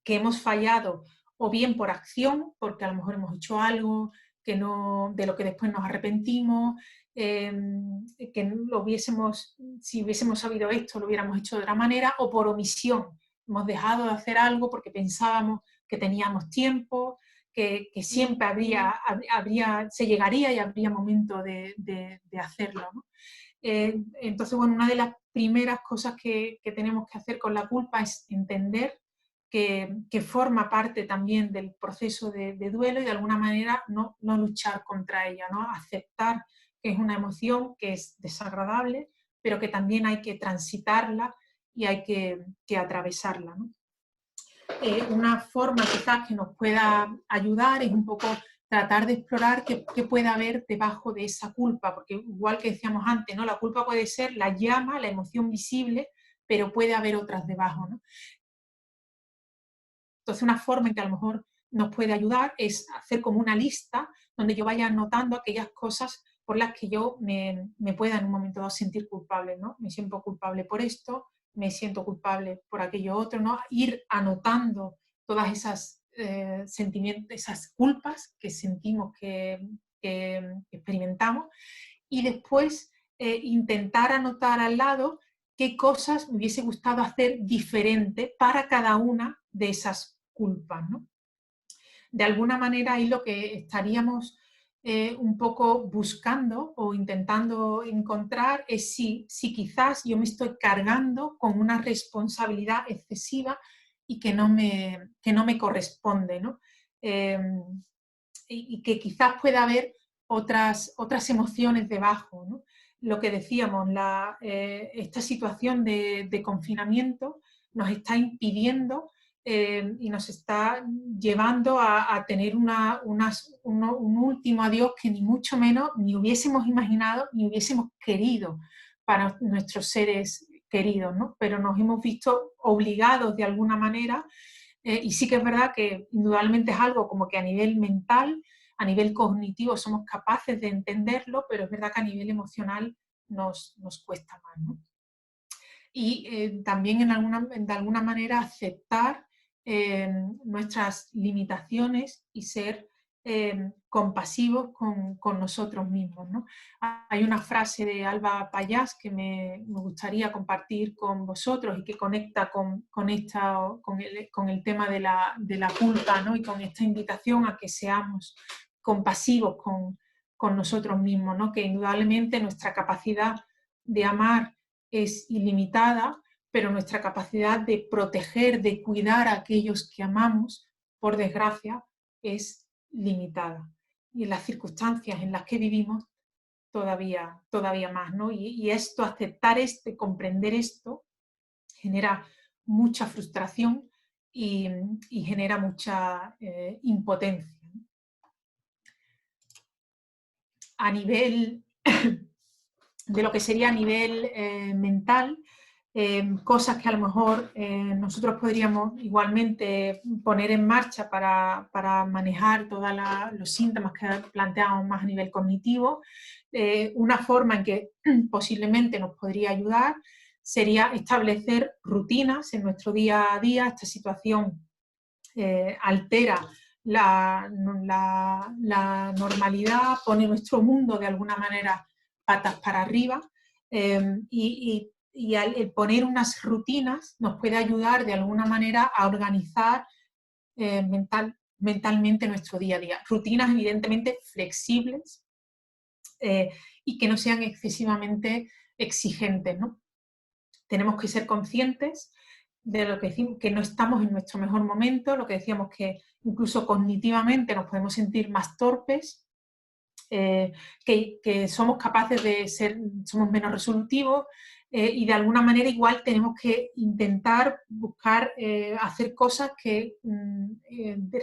Que hemos fallado o bien por acción, porque a lo mejor hemos hecho algo que no, de lo que después nos arrepentimos, que si hubiésemos sabido esto, lo hubiéramos hecho de otra manera, o por omisión. Hemos dejado de hacer algo porque pensábamos que teníamos tiempo, que siempre se llegaría y habría momento de hacerlo, ¿no? Entonces, bueno, una de las primeras cosas que tenemos que hacer con la culpa es entender que forma parte también del proceso de duelo, y de alguna manera no luchar contra ella, ¿no? Aceptar que es una emoción que es desagradable, pero que también hay que transitarla y hay que atravesarla, ¿no? Una forma quizás que nos pueda ayudar es un poco tratar de explorar qué puede haber debajo de esa culpa, porque igual que decíamos antes, ¿no? La culpa puede ser la llama, la emoción visible, pero puede haber otras debajo, ¿no? Entonces, una forma en que a lo mejor nos puede ayudar es hacer como una lista donde yo vaya anotando aquellas cosas por las que yo me pueda en un momento dado sentir culpable, ¿no? Me siento culpable por esto, me siento culpable por aquello otro, ¿no? Ir anotando todas esas sentimientos, esas culpas que sentimos que experimentamos, y después intentar anotar al lado qué cosas me hubiese gustado hacer diferente para cada una de esas culpas, ¿no? De alguna manera ahí lo que estaríamos un poco buscando o intentando encontrar es si quizás yo me estoy cargando con una responsabilidad excesiva y que no me corresponde, ¿no? Y que quizás pueda haber otras emociones debajo, ¿no? Lo que decíamos, esta situación de confinamiento nos está impidiendo y nos está llevando a tener un último adiós que ni mucho menos ni hubiésemos imaginado ni hubiésemos querido para nuestros seres queridos, ¿no? Pero nos hemos visto obligados de alguna manera y sí que es verdad que indudablemente es algo como que a nivel mental, a nivel cognitivo somos capaces de entenderlo, pero es verdad que a nivel emocional nos cuesta más, ¿no? Y también de alguna manera aceptar nuestras limitaciones y ser compasivos con nosotros mismos, ¿no? Hay una frase de Alba Pallás que me gustaría compartir con vosotros y que conecta con el tema de la culpa, ¿no? Y con esta invitación a que seamos compasivos con nosotros mismos, ¿no? Que indudablemente nuestra capacidad de amar es ilimitada, pero nuestra capacidad de proteger, de cuidar a aquellos que amamos, por desgracia, es limitada. Y en las circunstancias en las que vivimos, todavía más, ¿no? Y esto, aceptar esto, comprender esto, genera mucha frustración y genera mucha impotencia. A nivel de lo que sería a nivel mental, cosas que a lo mejor nosotros podríamos igualmente poner en marcha para manejar todos los síntomas que planteamos más a nivel cognitivo. Una forma en que posiblemente nos podría ayudar sería establecer rutinas en nuestro día a día. Esta situación altera la normalidad, pone nuestro mundo de alguna manera patas para arriba y el poner unas rutinas nos puede ayudar de alguna manera a organizar mentalmente nuestro día a día. Rutinas evidentemente flexibles y que no sean excesivamente exigentes, ¿no? Tenemos que ser conscientes de lo que decimos, que no estamos en nuestro mejor momento, lo que decíamos que incluso cognitivamente nos podemos sentir más torpes, que somos capaces de somos menos resolutivos y de alguna manera igual tenemos que intentar buscar hacer cosas que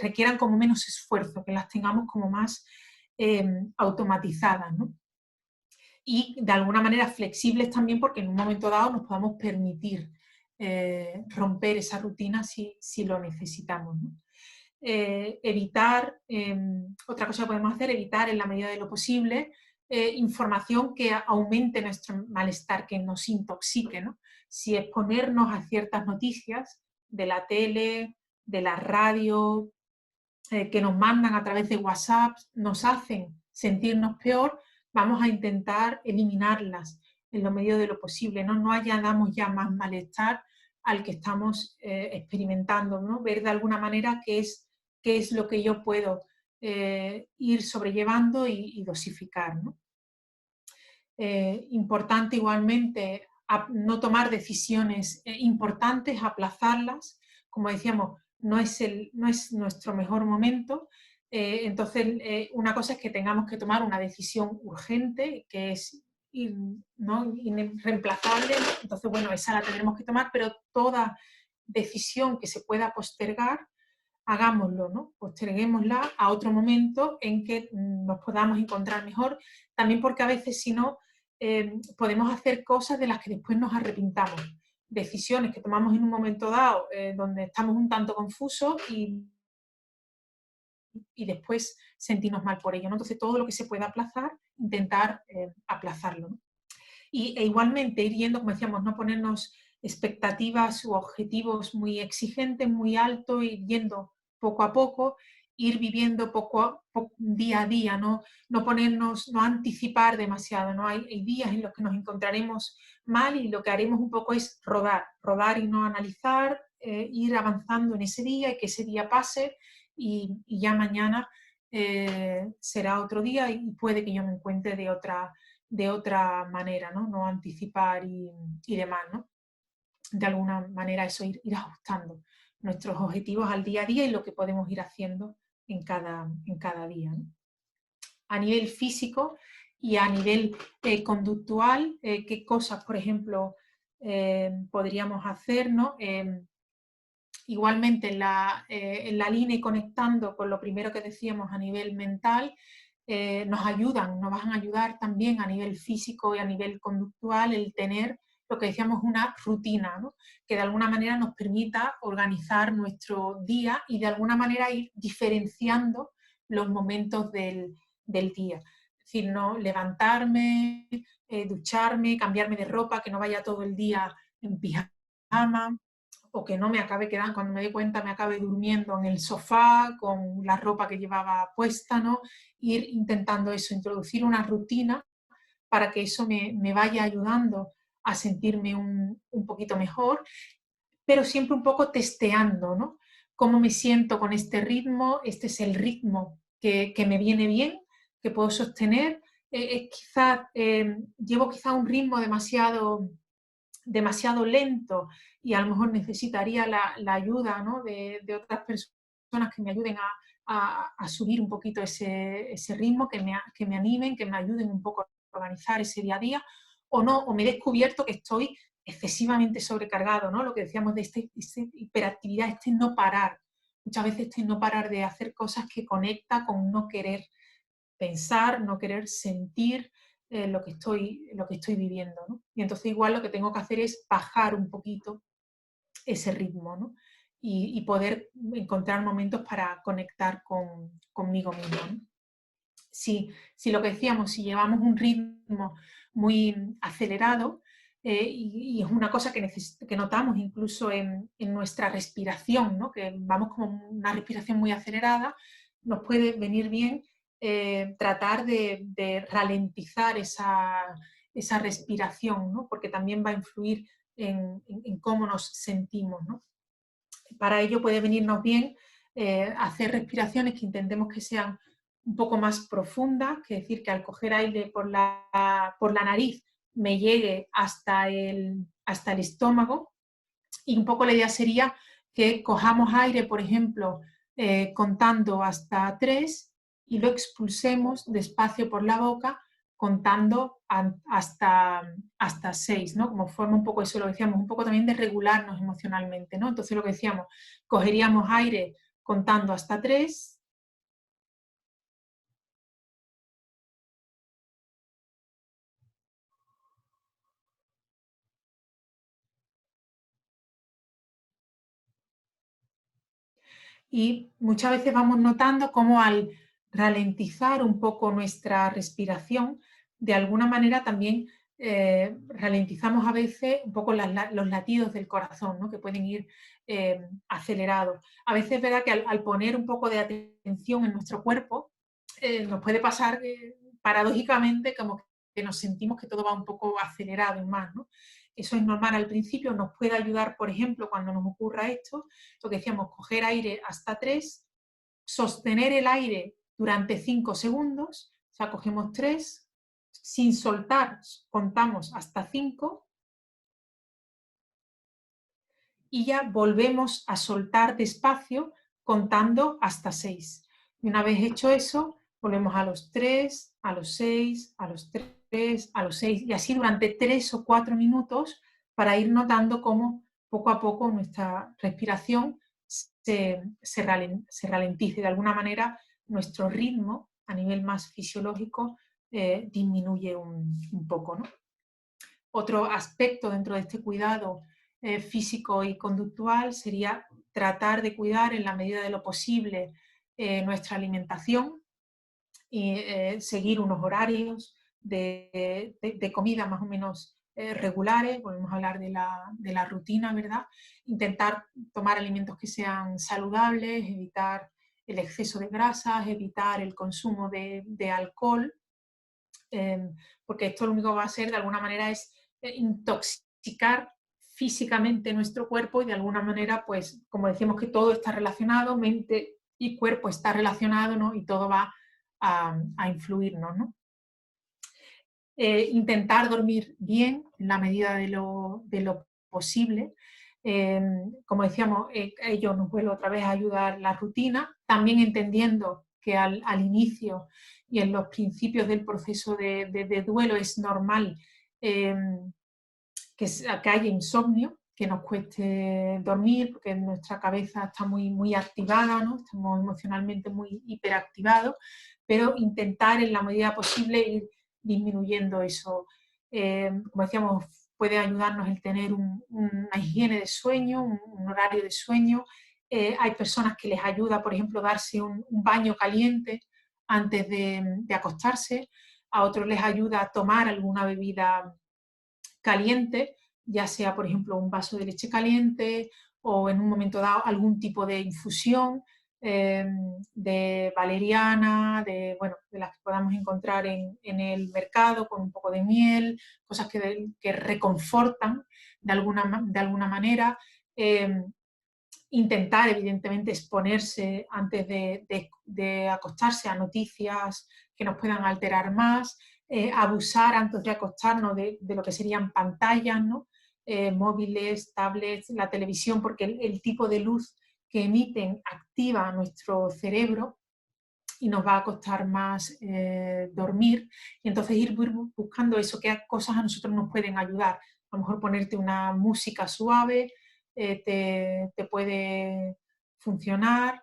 requieran como menos esfuerzo, que las tengamos como más automatizadas, ¿no? Y de alguna manera flexibles también porque en un momento dado nos podamos permitir romper esa rutina si lo necesitamos, ¿no? Evitar, otra cosa que podemos hacer, evitar en la medida de lo posible información que aumente nuestro malestar, que nos intoxique, ¿no? Si exponernos a ciertas noticias de la tele, de la radio, que nos mandan a través de WhatsApp, nos hacen sentirnos peor, vamos a intentar eliminarlas en lo medio de lo posible, no añadamos ya más malestar al que estamos experimentando, ¿no? Ver de alguna manera qué es lo que yo puedo ir sobrellevando y dosificar, ¿no? Importante igualmente no tomar decisiones importantes, aplazarlas, como decíamos, no es nuestro mejor momento, entonces una cosa es que tengamos que tomar una decisión urgente, que es irreemplazable, entonces bueno, esa la tendremos que tomar, pero toda decisión que se pueda postergar, hagámoslo, ¿no? Posterguémosla a otro momento en que nos podamos encontrar mejor, también porque a veces si no, podemos hacer cosas de las que después nos arrepintamos, decisiones que tomamos en un momento dado donde estamos un tanto confusos y después sentirnos mal por ello, ¿no? Entonces todo lo que se pueda aplazar, intentar aplazarlo, ¿no? E igualmente ir yendo, como decíamos, no ponernos expectativas u objetivos muy exigentes, muy altos, ir yendo poco a poco ir viviendo día a día, no ponernos, no anticipar demasiado, ¿no? Hay días en los que nos encontraremos mal y lo que haremos un poco es rodar y no analizar, ir avanzando en ese día y que ese día pase y ya mañana será otro día y puede que yo me encuentre de otra manera, ¿no? No anticipar y demás, ¿no? De alguna manera eso ir ajustando nuestros objetivos al día a día y lo que podemos ir haciendo en cada día, ¿no? A nivel físico y a nivel conductual, qué cosas, por ejemplo, podríamos hacer, ¿no? Igualmente en la línea y conectando con lo primero que decíamos a nivel mental, nos van a ayudar también a nivel físico y a nivel conductual el tener lo que decíamos una rutina, ¿no? Que de alguna manera nos permita organizar nuestro día y de alguna manera ir diferenciando los momentos del día. Es decir, no levantarme, ducharme, cambiarme de ropa, que no vaya todo el día en pijama, o que no me acabe quedando, cuando me dé cuenta me acabe durmiendo en el sofá con la ropa que llevaba puesta, ¿no? Ir intentando eso, introducir una rutina para que eso me vaya ayudando a sentirme un poquito mejor, pero siempre un poco testeando, ¿no? ¿Cómo me siento con este ritmo? Este es el ritmo que me viene bien, que puedo sostener. Llevo quizá un ritmo demasiado lento y a lo mejor necesitaría la ayuda, ¿no? de otras personas que me ayuden a subir un poquito ese ritmo, que me animen, que me ayuden un poco a organizar ese día a día, o no, o me he descubierto que estoy excesivamente sobrecargado, ¿no? Lo que decíamos de esta hiperactividad, este no parar. Muchas veces este no parar de hacer cosas que conecta con no querer pensar, no querer sentir lo que estoy viviendo, ¿no? Y entonces igual lo que tengo que hacer es bajar un poquito ese ritmo, ¿no? Y poder encontrar momentos para conectar conmigo mismo, ¿no? Si lo que decíamos, si llevamos un ritmo muy acelerado, y es una cosa que notamos incluso en nuestra respiración, ¿no? Que vamos como una respiración muy acelerada, nos puede venir bien tratar de ralentizar esa respiración, ¿no? Porque también va a influir en cómo nos sentimos, ¿no? Para ello puede venirnos bien hacer respiraciones que intentemos que sean un poco más profundas, que es decir, que al coger aire por la nariz me llegue hasta el estómago, y un poco la idea sería que cojamos aire, por ejemplo, contando hasta 3 y lo expulsemos despacio por la boca contando hasta 6, ¿no? Como forma un poco, eso lo decíamos, un poco también de regularnos emocionalmente, ¿no? Entonces lo que decíamos, cogeríamos aire contando hasta 3, y muchas veces vamos notando cómo al ralentizar un poco nuestra respiración, de alguna manera también ralentizamos a veces un poco los latidos del corazón, ¿no? Que pueden ir acelerados. A veces es verdad que al poner un poco de atención en nuestro cuerpo, nos puede pasar paradójicamente como que nos sentimos que todo va un poco acelerado y más, ¿no? Eso es normal al principio, nos puede ayudar, por ejemplo, cuando nos ocurra esto, lo que decíamos, coger aire hasta 3, sostener el aire durante 5 segundos, o sea, cogemos 3, sin soltar, contamos hasta 5 y ya volvemos a soltar despacio contando hasta 6. Y una vez hecho eso, volvemos a los 3, a los 6, a los 3, a los 6 y así durante 3 o 4 minutos para ir notando cómo poco a poco nuestra respiración se ralentice. De alguna manera nuestro ritmo a nivel más fisiológico disminuye un poco, ¿no? Otro aspecto dentro de este cuidado físico y conductual sería tratar de cuidar en la medida de lo posible nuestra alimentación y seguir unos horarios de comida más o menos regulares. Volvemos a hablar de la rutina, ¿verdad? Intentar tomar alimentos que sean saludables, evitar el exceso de grasas, evitar el consumo de alcohol, porque esto lo único que va a hacer de alguna manera es intoxicar físicamente nuestro cuerpo y de alguna manera, pues como decimos que todo está relacionado, mente y cuerpo está relacionado, ¿no? Y todo va a influirnos, ¿no? Intentar dormir bien en la medida de lo posible. Como decíamos, ello nos vuelve otra vez a ayudar la rutina, también entendiendo que al inicio y en los principios del proceso de duelo es normal que haya insomnio, que nos cueste dormir, porque nuestra cabeza está muy activada, ¿no? Estamos emocionalmente muy hiperactivados, pero intentar en la medida posible ir disminuyendo eso. Como decíamos, puede ayudarnos el tener una higiene de sueño, un horario de sueño. Hay personas que les ayuda, por ejemplo, darse un baño caliente antes de acostarse. A otros les ayuda a tomar alguna bebida caliente, ya sea, por ejemplo, un vaso de leche caliente o en un momento dado algún tipo de infusión de valeriana, bueno, de las que podamos encontrar en el mercado con un poco de miel, cosas que reconfortan de alguna manera. Intentar, evidentemente, exponerse antes de acostarse a noticias que nos puedan alterar más, abusar antes de acostarnos de lo que serían pantallas, ¿no? Móviles, tablets, la televisión, porque el tipo de luz que emiten activa nuestro cerebro y nos va a costar más dormir. Y entonces ir buscando eso, qué cosas a nosotros nos pueden ayudar. A lo mejor ponerte una música suave te puede funcionar.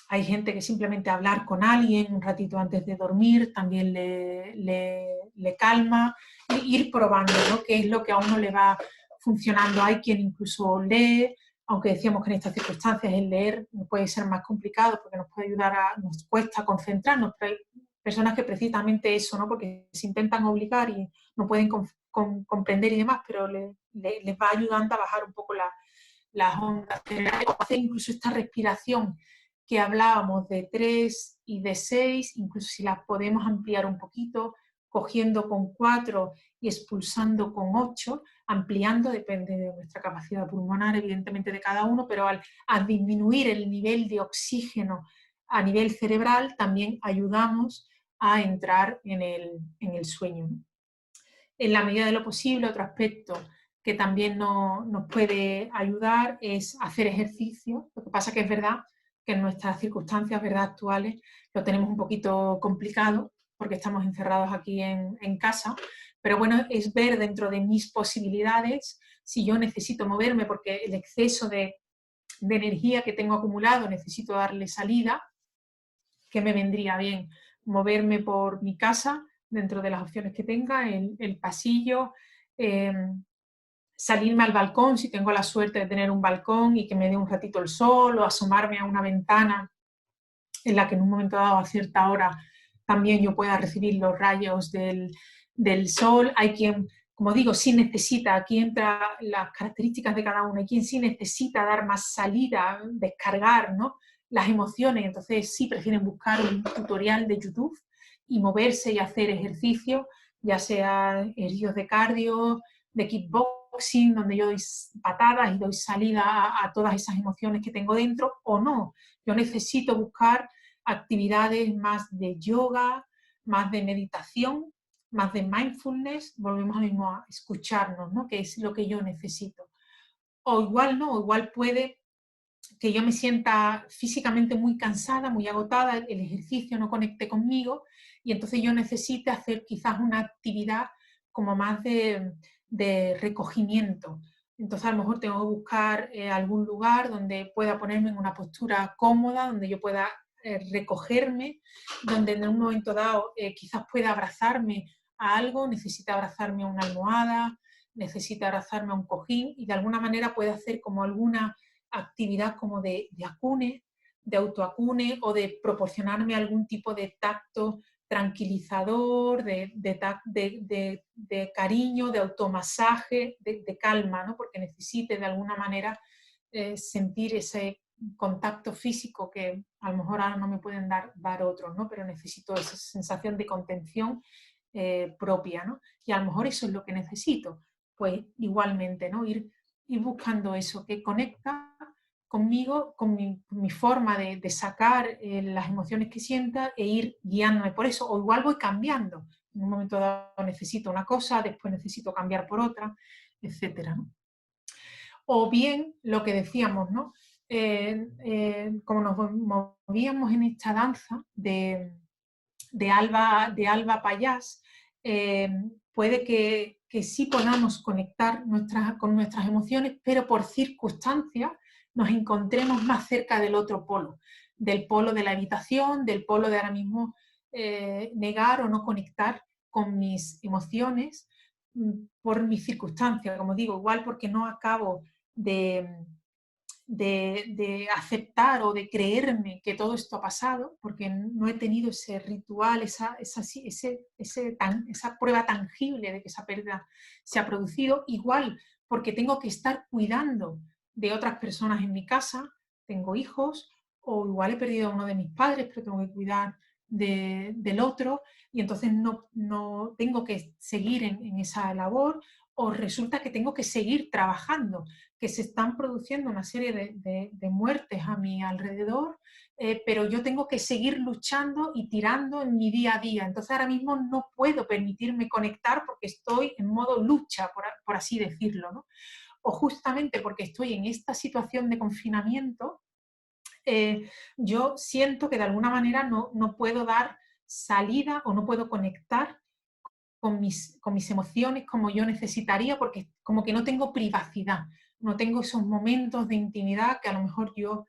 Hay gente que simplemente hablar con alguien un ratito antes de dormir también le calma. Ir probando, ¿no? Qué es lo que a uno le va funcionando. Hay quien incluso lee, aunque decíamos que en estas circunstancias el leer puede ser más complicado porque nos puede ayudar nos cuesta concentrarnos, pero hay personas que precisamente eso, ¿no? Porque se intentan obligar y no pueden comprender y demás, pero les va ayudando a bajar un poco las ondas. O hacer incluso esta respiración que hablábamos de 3 y de 6, incluso si las podemos ampliar un poquito, cogiendo con 4 y expulsando con 8, ampliando, depende de nuestra capacidad pulmonar, evidentemente de cada uno, pero al disminuir el nivel de oxígeno a nivel cerebral, también ayudamos a entrar en el sueño. En la medida de lo posible, otro aspecto que también nos puede ayudar es hacer ejercicio. Lo que pasa que es verdad que en nuestras circunstancias, ¿verdad?, actuales lo tenemos un poquito complicado porque estamos encerrados aquí en casa, pero bueno, es ver dentro de mis posibilidades si yo necesito moverme porque el exceso de energía que tengo acumulado necesito darle salida, que me vendría bien moverme por mi casa dentro de las opciones que tenga, el pasillo, salirme al balcón si tengo la suerte de tener un balcón y que me dé un ratito el sol, o asomarme a una ventana en la que en un momento dado a cierta hora también yo pueda recibir los rayos del sol. Hay quien, como digo, sí necesita, aquí entran las características de cada uno, hay quien sí necesita dar más salida, descargar, ¿no?, las emociones, entonces sí prefieren buscar un tutorial de YouTube y moverse y hacer ejercicio, ya sea ejercicios de cardio, de kickboxing, donde yo doy patadas y doy salida a todas esas emociones que tengo dentro, o no. Yo necesito buscar actividades más de yoga, más de meditación, más de mindfulness, volvemos mismo a escucharnos, ¿no?, que es lo que yo necesito. O igual no, igual puede que yo me sienta físicamente muy cansada, muy agotada, el ejercicio no conecte conmigo y entonces yo necesite hacer quizás una actividad como más de recogimiento. Entonces a lo mejor tengo que buscar algún lugar donde pueda ponerme en una postura cómoda, donde yo pueda recogerme, donde en un momento dado quizás pueda abrazarme a algo, necesita abrazarme a una almohada, necesita abrazarme a un cojín y de alguna manera puede hacer como alguna actividad como de acune, de autoacune o de proporcionarme algún tipo de tacto tranquilizador, de cariño, de automasaje, de calma, ¿no?, porque necesite de alguna manera sentir contacto físico que a lo mejor ahora no me pueden dar otros, ¿no? Pero necesito esa sensación de contención propia, ¿no? Y a lo mejor eso es lo que necesito. Pues igualmente, ¿no? Ir buscando eso que conecta conmigo, con mi forma de sacar las emociones que sienta e ir guiándome por eso. O igual voy cambiando. En un momento dado necesito una cosa, después necesito cambiar por otra, etcétera, ¿no? O bien lo que decíamos, ¿no? Como nos movíamos en esta danza de Alba Payás, puede que sí podamos conectar con nuestras emociones, pero por circunstancias nos encontremos más cerca del otro polo, del polo de la evitación, del polo de ahora mismo negar o no conectar con mis emociones por mis circunstancias, como digo, igual porque no acabo de aceptar o de creerme que todo esto ha pasado, porque no he tenido ese ritual, esa prueba tangible de que esa pérdida se ha producido, igual porque tengo que estar cuidando de otras personas en mi casa, tengo hijos, o igual he perdido a uno de mis padres, pero tengo que cuidar del otro, y entonces no tengo que seguir en esa labor, o resulta que tengo que seguir trabajando, que se están produciendo una serie de muertes a mi alrededor, pero yo tengo que seguir luchando y tirando en mi día a día. Entonces ahora mismo no puedo permitirme conectar porque estoy en modo lucha, por así decirlo, ¿no? O justamente porque estoy en esta situación de confinamiento, yo siento que de alguna manera no puedo dar salida o no puedo conectar con mis emociones como yo necesitaría, porque como que no tengo privacidad, no tengo esos momentos de intimidad que a lo mejor yo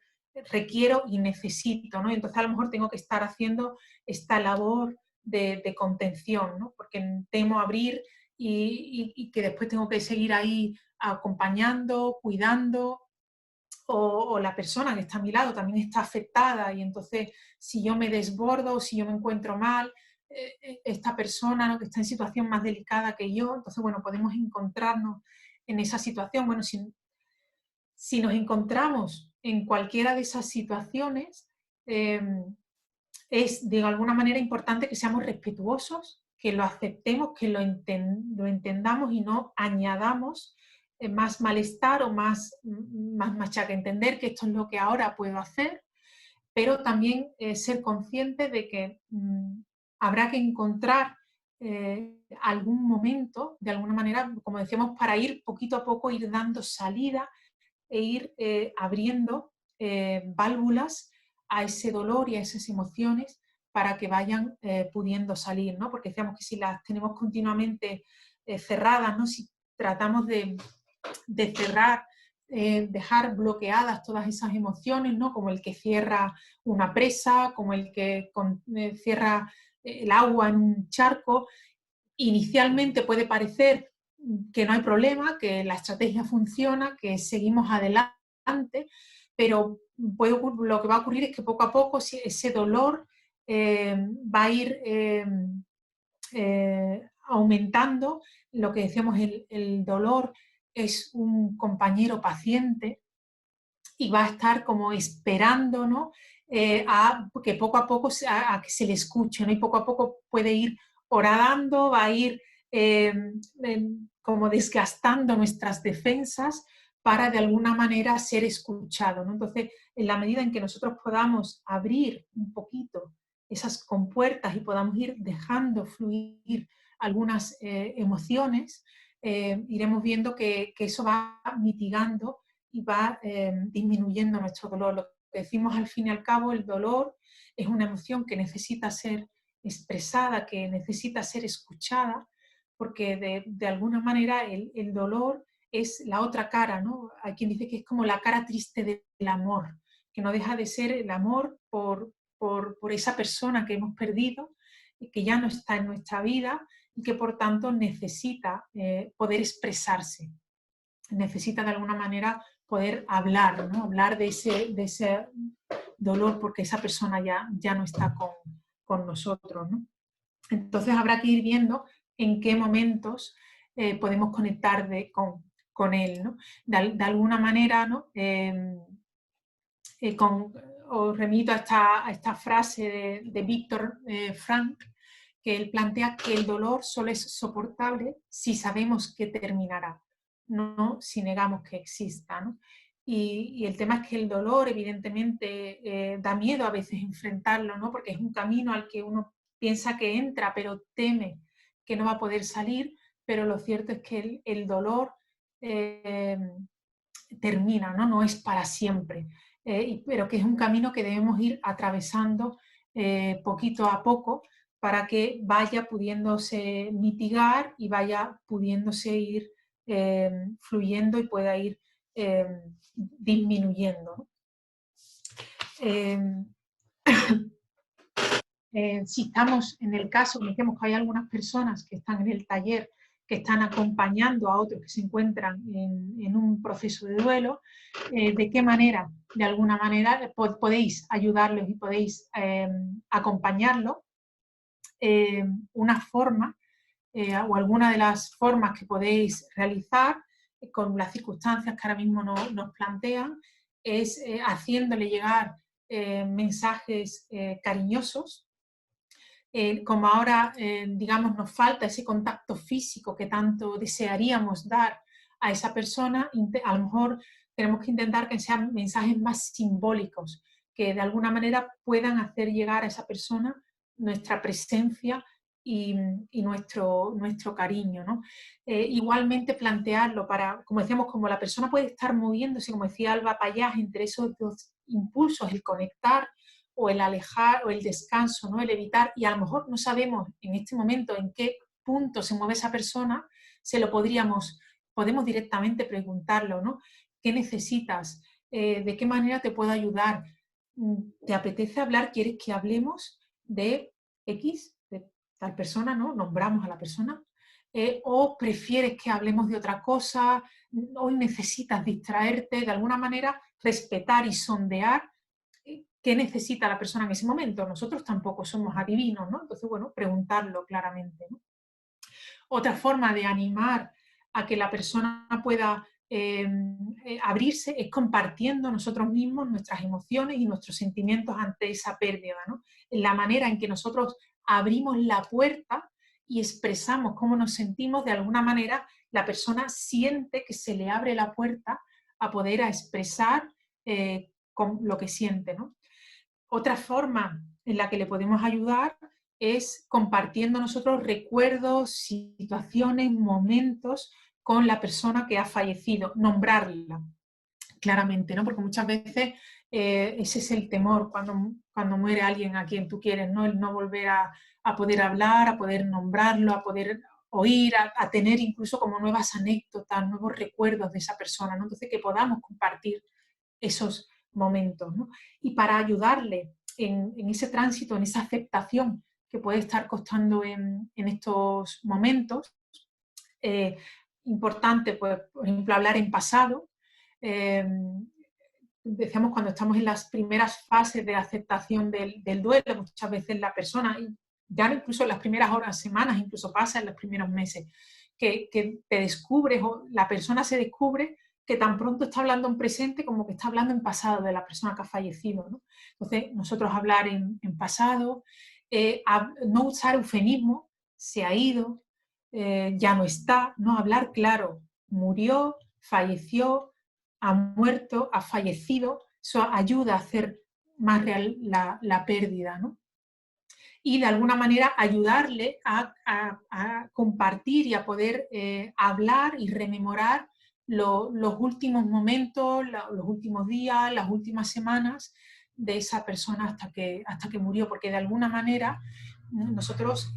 requiero y necesito, ¿no? Entonces a lo mejor tengo que estar haciendo esta labor de contención, ¿no? Porque temo abrir y que después tengo que seguir ahí acompañando, cuidando, o la persona que está a mi lado también está afectada y entonces si yo me desbordo o si yo me encuentro mal, esta persona, ¿no?, que está en situación más delicada que yo, entonces bueno, podemos encontrarnos en esa situación. Bueno, si nos encontramos en cualquiera de esas situaciones, es de alguna manera importante que seamos respetuosos, que lo aceptemos, que lo entendamos y no añadamos más malestar o más machaca. Entender que esto es lo que ahora puedo hacer, pero también ser consciente de que habrá que encontrar algún momento, de alguna manera, como decíamos, para ir poquito a poco, ir dando salida e ir abriendo válvulas a ese dolor y a esas emociones para que vayan pudiendo salir, ¿no? Porque decíamos que si las tenemos continuamente cerradas, ¿no?, si tratamos de cerrar, dejar bloqueadas todas esas emociones, ¿no?, como el que cierra una presa, como el que cierra el agua en un charco. Inicialmente puede parecer que no hay problema, que la estrategia funciona, que seguimos adelante, pero lo que va a ocurrir es que poco a poco ese dolor va a ir aumentando. Lo que decíamos, el dolor es un compañero paciente y va a estar como esperando, ¿no?, a que poco a poco a que se le escuche, ¿no? Y poco a poco puede ir horadando, va a ir como desgastando nuestras defensas para de alguna manera ser escuchado, ¿no? Entonces, en la medida en que nosotros podamos abrir un poquito esas compuertas y podamos ir dejando fluir algunas emociones, iremos viendo que eso va mitigando y va disminuyendo nuestro dolor. Lo que decimos al fin y al cabo, el dolor es una emoción que necesita ser expresada, que necesita ser escuchada, porque de alguna manera el dolor es la otra cara, ¿no? Hay quien dice que es como la cara triste del amor, que no deja de ser el amor por esa persona que hemos perdido y que ya no está en nuestra vida y que por tanto necesita poder expresarse, necesita de alguna manera poder hablar, ¿no? Hablar de ese dolor porque esa persona ya no está con nosotros, ¿no? Entonces habrá que ir viendo en qué momentos podemos conectar con él, ¿no? De alguna manera, ¿no? os remito a esta frase de Viktor Frankl, que él plantea que el dolor solo es soportable si sabemos que terminará, no si negamos que exista, ¿no? Y el tema es que el dolor, evidentemente, da miedo a veces enfrentarlo, ¿no? Porque es un camino al que uno piensa que entra, pero teme que no va a poder salir, pero lo cierto es que el dolor termina, ¿no? No es para siempre, pero que es un camino que debemos ir atravesando poquito a poco para que vaya pudiéndose mitigar y vaya pudiéndose ir fluyendo y pueda ir disminuyendo. Si estamos en el caso, decimos que hay algunas personas que están en el taller que están acompañando a otros que se encuentran en un proceso de duelo, de qué manera, de alguna manera, podéis ayudarlos y podéis acompañarlos. Una forma o alguna de las formas que podéis realizar con las circunstancias que ahora mismo nos plantean es haciéndole llegar mensajes cariñosos. Como ahora, digamos, nos falta ese contacto físico que tanto desearíamos dar a esa persona, a lo mejor tenemos que intentar que sean mensajes más simbólicos, que de alguna manera puedan hacer llegar a esa persona nuestra presencia y nuestro cariño, ¿no? Igualmente plantearlo para, como decíamos, como la persona puede estar moviéndose, como decía Alba Payás, entre esos dos impulsos, el conectar o el alejar o el descanso, ¿no? El evitar, y a lo mejor no sabemos en este momento en qué punto se mueve esa persona, podemos directamente preguntarlo, ¿no? ¿Qué necesitas? ¿De qué manera te puedo ayudar? ¿Te apetece hablar? ¿Quieres que hablemos de X, de tal persona, ¿no? Nombramos a la persona. ¿O prefieres que hablemos de otra cosa? ¿Hoy necesitas distraerte? De alguna manera, respetar y sondear qué necesita la persona en ese momento. Nosotros tampoco somos adivinos, ¿no? Entonces, bueno, preguntarlo claramente, ¿no? Otra forma de animar a que la persona pueda abrirse es compartiendo nosotros mismos nuestras emociones y nuestros sentimientos ante esa pérdida, ¿no? En la manera en que nosotros abrimos la puerta y expresamos cómo nos sentimos, de alguna manera la persona siente que se le abre la puerta a poder expresar con lo que siente, ¿no? Otra forma en la que le podemos ayudar es compartiendo nosotros recuerdos, situaciones, momentos con la persona que ha fallecido, nombrarla claramente, ¿no? Porque muchas veces ese es el temor cuando muere alguien a quien tú quieres, ¿no? El no volver a poder hablar, a poder nombrarlo, a poder oír, a tener incluso como nuevas anécdotas, nuevos recuerdos de esa persona, ¿no? Entonces que podamos compartir esos momentos, ¿no? Y para ayudarle en ese tránsito, en esa aceptación que puede estar costando en estos momentos, importante, pues, por ejemplo, hablar en pasado. Decíamos cuando estamos en las primeras fases de aceptación del duelo, muchas veces la persona, ya incluso en las primeras horas, semanas, incluso pasa en los primeros meses, que te descubres o la persona se descubre que tan pronto está hablando en presente como que está hablando en pasado de la persona que ha fallecido, ¿no? Entonces, nosotros hablar en pasado, no usar eufemismo, se ha ido, ya no está, no hablar claro, murió, falleció, ha muerto, ha fallecido, eso ayuda a hacer más real la pérdida, ¿no? Y de alguna manera ayudarle a compartir y a poder hablar y rememorar los últimos momentos, los últimos días, las últimas semanas de esa persona hasta que murió, porque de alguna manera nosotros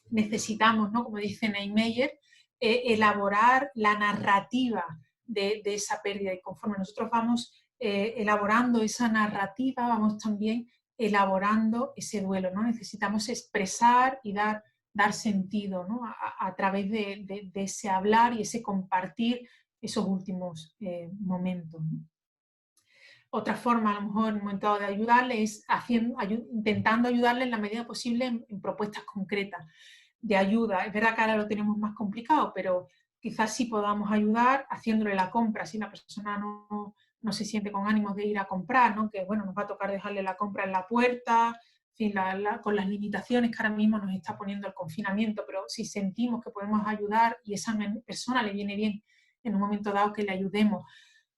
necesitamos, ¿no? Como dice Niemeyer, elaborar la narrativa de esa pérdida, y conforme nosotros vamos elaborando esa narrativa, vamos también elaborando ese duelo, ¿no? Necesitamos expresar y dar sentido, ¿no? a través de ese hablar y ese compartir esos últimos momentos, ¿no? Otra forma, a lo mejor, en un momento dado de ayudarle es intentando ayudarle en la medida posible en propuestas concretas de ayuda. Es verdad que ahora lo tenemos más complicado, pero quizás sí podamos ayudar haciéndole la compra. Si la persona no no se siente con ánimos de ir a comprar, ¿no? Que bueno, nos va a tocar dejarle la compra en la puerta, en fin, con las limitaciones que ahora mismo nos está poniendo el confinamiento, pero si sentimos que podemos ayudar y esa persona le viene bien en un momento dado que le ayudemos,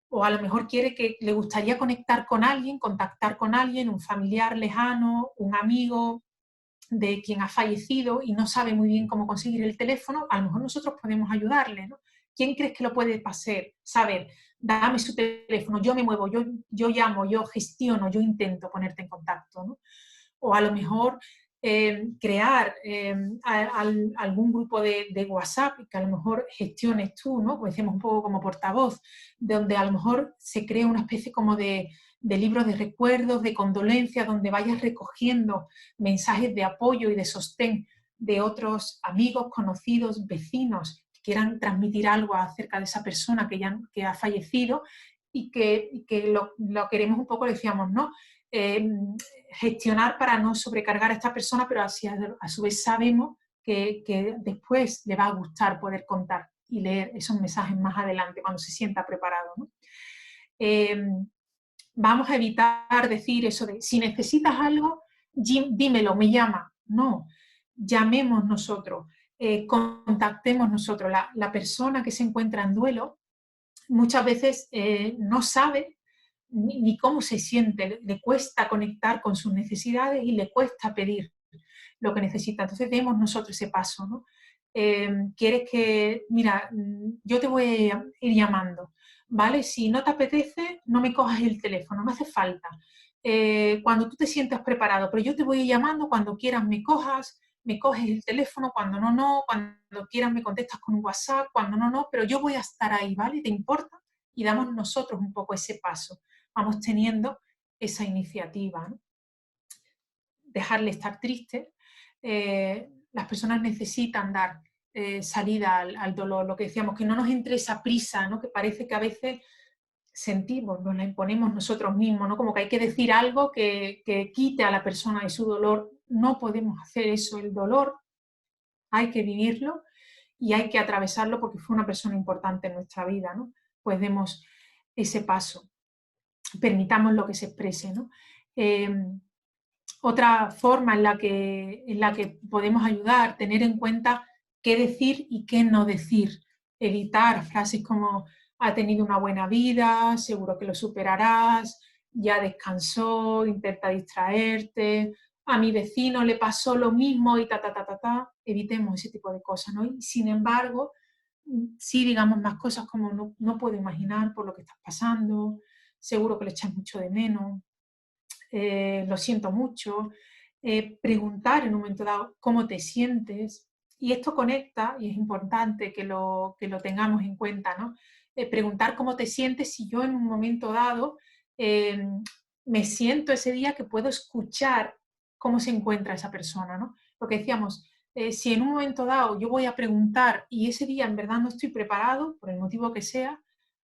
o a lo mejor le gustaría conectar con alguien, contactar con alguien, un familiar lejano, un amigo de quien ha fallecido y no sabe muy bien cómo conseguir el teléfono, a lo mejor nosotros podemos ayudarle, ¿no? ¿Quién crees que lo puede saber? Dame su teléfono, yo me muevo, yo llamo, yo gestiono, yo intento ponerte en contacto, ¿no? O a lo mejor crear algún grupo de WhatsApp que a lo mejor gestiones tú, ¿no? Pues decimos un poco como portavoz, donde a lo mejor se crea una especie como de libros de recuerdos, de condolencias, donde vayas recogiendo mensajes de apoyo y de sostén de otros amigos, conocidos, vecinos que quieran transmitir algo acerca de esa persona que ha fallecido y que lo queremos un poco, decíamos, ¿no? Gestionar para no sobrecargar a esta persona, pero así a su vez sabemos que después le va a gustar poder contar y leer esos mensajes más adelante cuando se sienta preparado, ¿no? Vamos a evitar decir eso de si necesitas algo, dímelo, me llama. No, llamemos nosotros, contactemos nosotros. La persona que se encuentra en duelo muchas veces no sabe ni cómo se siente, le cuesta conectar con sus necesidades y le cuesta pedir lo que necesita. Entonces demos nosotros ese paso, ¿no? Quieres que, mira, yo te voy a ir llamando, ¿vale? Si no te apetece, no me cojas el teléfono, no hace falta. Cuando tú te sientas preparado, pero yo te voy llamando, cuando quieras me coges el teléfono, cuando no, cuando quieras me contestas con un WhatsApp, cuando no, pero yo voy a estar ahí, ¿vale? ¿Te importa? Y damos nosotros un poco ese paso, vamos teniendo esa iniciativa, ¿no? Dejarle estar triste. Las personas necesitan dar salida al dolor, lo que decíamos, que no nos entre esa prisa, ¿no? Que parece que a veces sentimos, nos la imponemos nosotros mismos, ¿no? Como que hay que decir algo que quite a la persona de su dolor. No podemos hacer eso, el dolor hay que vivirlo y hay que atravesarlo porque fue una persona importante en nuestra vida, ¿no? Pues demos ese paso, permitamos lo que se exprese, ¿no? Otra forma en la que podemos ayudar, tener en cuenta qué decir y qué no decir, evitar frases como ha tenido una buena vida, seguro que lo superarás, ya descansó, intenta distraerte, a mi vecino le pasó lo mismo y ta. Evitemos ese tipo de cosas, ¿no? Y sin embargo, sí digamos más cosas como no puedo imaginar por lo que estás pasando, seguro que le echas mucho de menos, lo siento mucho, preguntar en un momento dado cómo te sientes, y esto conecta, y es importante que lo tengamos en cuenta, ¿no? Preguntar cómo te sientes si yo en un momento dado me siento ese día que puedo escuchar cómo se encuentra esa persona, ¿no? Lo que decíamos, si en un momento dado yo voy a preguntar y ese día en verdad no estoy preparado, por el motivo que sea,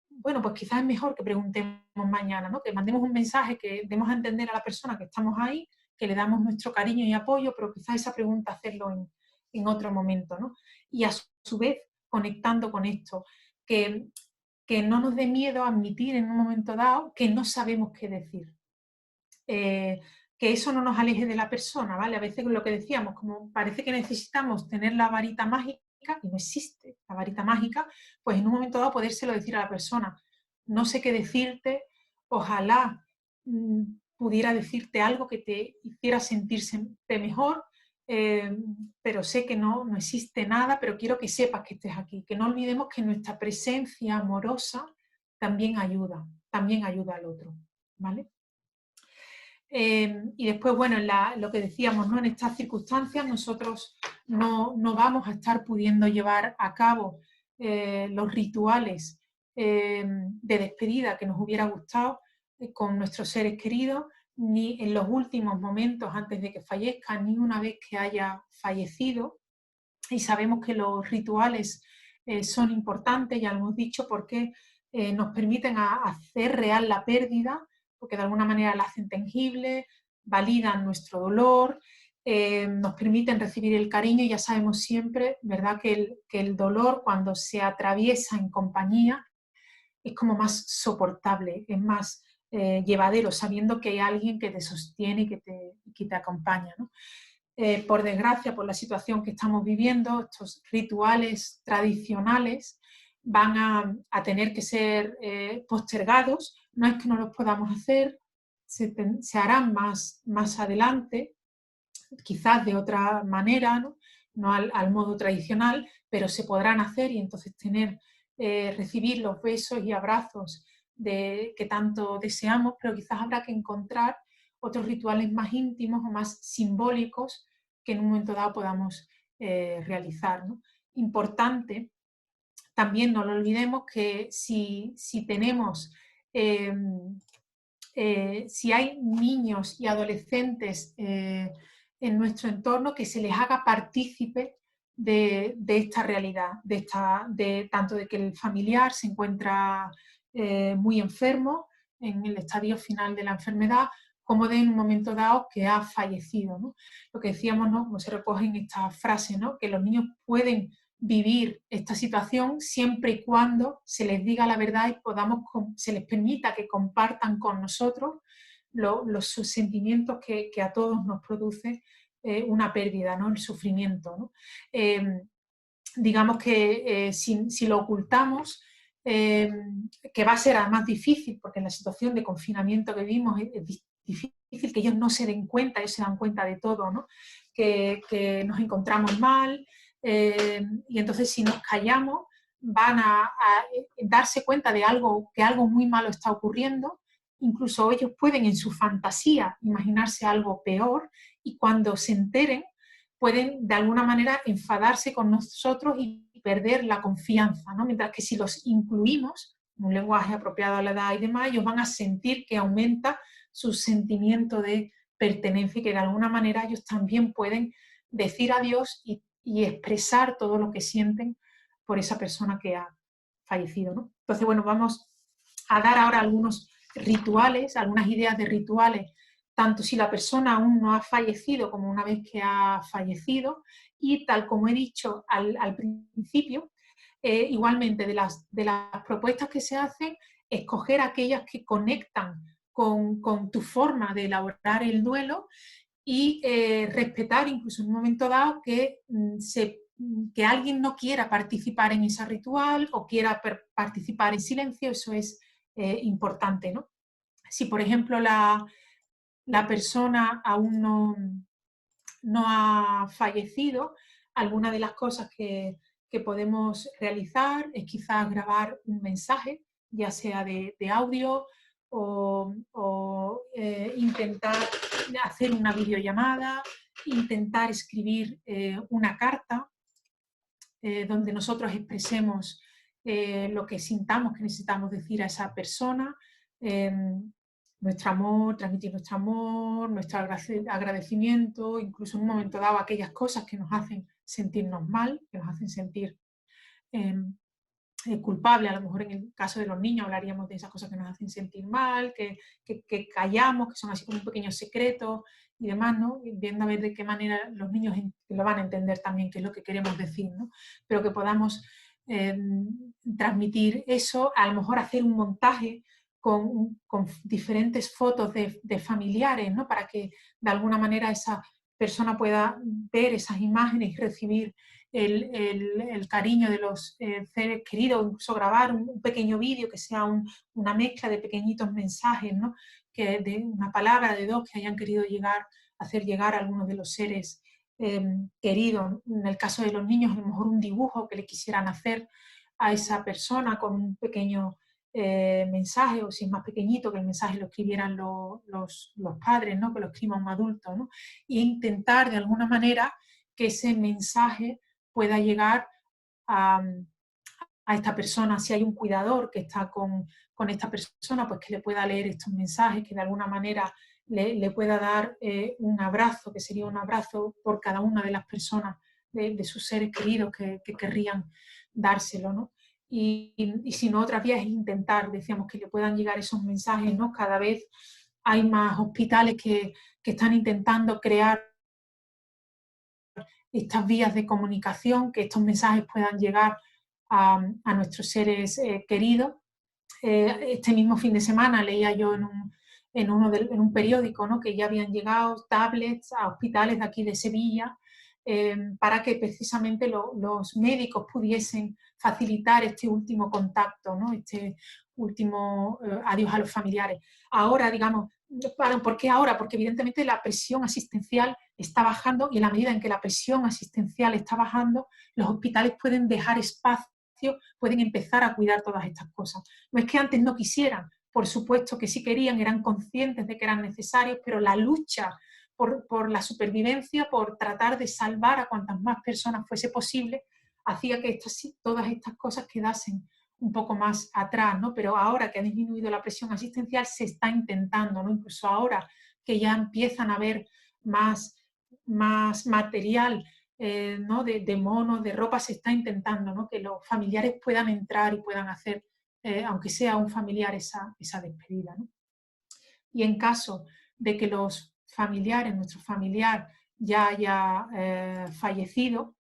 bueno, pues quizás es mejor que preguntemos mañana, ¿no? Que mandemos un mensaje, que demos a entender a la persona que estamos ahí, que le damos nuestro cariño y apoyo, pero quizás esa pregunta hacerlo en otro momento, ¿no? Y a su vez, conectando con esto, que no nos dé miedo admitir en un momento dado que no sabemos qué decir. Que eso no nos aleje de la persona, ¿vale? A veces lo que decíamos, como parece que necesitamos tener la varita mágica, y no existe la varita mágica, pues en un momento dado podérselo decir a la persona, no sé qué decirte, ojalá pudiera decirte algo que te hiciera sentirse mejor, pero sé que no existe nada, pero quiero que sepas que estés aquí, que no olvidemos que nuestra presencia amorosa también ayuda al otro, ¿vale? Y después, bueno, lo que decíamos, ¿no? En estas circunstancias nosotros no vamos a estar pudiendo llevar a cabo los rituales de despedida que nos hubiera gustado con nuestros seres queridos, ni en los últimos momentos antes de que fallezcan, ni una vez que haya fallecido. Y sabemos que los rituales son importantes, ya lo hemos dicho, porque nos permiten hacer real la pérdida, porque de alguna manera la hacen tangible, validan nuestro dolor, nos permiten recibir el cariño, y ya sabemos siempre, ¿verdad?, que el dolor, cuando se atraviesa en compañía, es como más soportable, es más llevadero, sabiendo que hay alguien que te sostiene y que te acompaña, ¿no? Por desgracia, por la situación que estamos viviendo, estos rituales tradicionales van a tener que ser postergados. No es que no los podamos hacer, se harán más adelante, quizás de otra manera, no al modo tradicional, pero se podrán hacer, y entonces recibir los besos y abrazos que tanto deseamos, pero quizás habrá que encontrar otros rituales más íntimos o más simbólicos que en un momento dado podamos realizar, ¿no? Importante, también no lo olvidemos, que si tenemos, si hay niños y adolescentes en nuestro entorno, que se les haga partícipe de esta realidad, tanto de que el familiar se encuentra muy enfermo, en el estadio final de la enfermedad, como de en un momento dado que ha fallecido, ¿no? Lo que decíamos, ¿no? Como se recoge en esta frase, ¿no? Que los niños pueden vivir esta situación siempre y cuando se les diga la verdad y se les permita que compartan con nosotros los sentimientos que a todos nos produce una pérdida, ¿no? El sufrimiento, ¿no? Digamos que si lo ocultamos, que va a ser además difícil, porque en la situación de confinamiento que vivimos es difícil que ellos no se den cuenta, ellos se dan cuenta de todo, ¿no? Que nos encontramos mal, y entonces si nos callamos van a darse cuenta de que algo muy malo está ocurriendo. Incluso ellos pueden en su fantasía imaginarse algo peor, y cuando se enteren pueden de alguna manera enfadarse con nosotros y perder la confianza, ¿no? Mientras que si los incluimos en un lenguaje apropiado a la edad y demás, ellos van a sentir que aumenta su sentimiento de pertenencia, y que de alguna manera ellos también pueden decir adiós y expresar todo lo que sienten por esa persona que ha fallecido, ¿no? Entonces, bueno, vamos a dar ahora algunos rituales, algunas ideas de rituales, tanto si la persona aún no ha fallecido como una vez que ha fallecido, y tal como he dicho al principio, igualmente de las propuestas que se hacen, escoger aquellas que conectan con tu forma de elaborar el duelo, y respetar incluso en un momento dado que alguien no quiera participar en ese ritual o quiera participar en silencio. Eso es importante, ¿no? Si, por ejemplo, la persona aún no ha fallecido, alguna de las cosas que podemos realizar es quizás grabar un mensaje, ya sea de audio o intentar hacer una videollamada, intentar escribir una carta donde nosotros expresemos lo que sintamos que necesitamos decir a esa persona, nuestro amor, transmitir nuestro amor, nuestro agradecimiento, incluso en un momento dado aquellas cosas que nos hacen sentirnos mal, que nos hacen sentir culpable. A lo mejor en el caso de los niños hablaríamos de esas cosas que nos hacen sentir mal, que callamos, que son así como un pequeño secreto y demás, ¿no? Viendo a ver de qué manera los niños lo van a entender también, qué es lo que queremos decir, ¿no? Pero que podamos transmitir eso, a lo mejor hacer un montaje con diferentes fotos de familiares, ¿no? Para que de alguna manera esa persona pueda ver esas imágenes y recibir el cariño de los seres queridos, incluso grabar un pequeño vídeo que sea una mezcla de pequeñitos mensajes, ¿no? Que de una palabra, de dos, que hayan querido hacer llegar a algunos de los seres queridos. En el caso de los niños, a lo mejor un dibujo que le quisieran hacer a esa persona con un pequeño mensaje, o si es más pequeñito, que el mensaje lo escribieran los padres, ¿no? Que lo escriba un adulto, ¿no? Y intentar de alguna manera que ese mensaje pueda llegar a esta persona. Si hay un cuidador que está con esta persona, pues que le pueda leer estos mensajes, que de alguna manera le pueda dar un abrazo, que sería un abrazo por cada una de las personas de sus seres queridos que querrían dárselo, ¿no? Y si no, otras vías es intentar, decíamos, que le puedan llegar esos mensajes, ¿no? Cada vez hay más hospitales que están intentando crear estas vías de comunicación, que estos mensajes puedan llegar a nuestros seres queridos. Este mismo fin de semana leía yo en un periódico, ¿no?, que ya habían llegado tablets a hospitales de aquí de Sevilla, para que precisamente los médicos pudiesen facilitar este último contacto, ¿no?, este último adiós a los familiares. Ahora, digamos, ¿por qué ahora? Porque evidentemente la presión asistencial está bajando, y en la medida en que la presión asistencial está bajando, los hospitales pueden dejar espacio, pueden empezar a cuidar todas estas cosas. No es que antes no quisieran, por supuesto que sí querían, eran conscientes de que eran necesarios, pero la lucha por la supervivencia, por tratar de salvar a cuantas más personas fuese posible, hacía que todas estas cosas quedasen un poco más atrás, ¿no? Pero ahora que ha disminuido la presión asistencial se está intentando, ¿no? Incluso ahora que ya empiezan a haber más material, ¿no?, de monos, de ropa, se está intentando, ¿no?, que los familiares puedan entrar y puedan hacer, aunque sea un familiar, esa despedida, ¿no? Y en caso de que los familiares, nuestro familiar ya haya fallecido,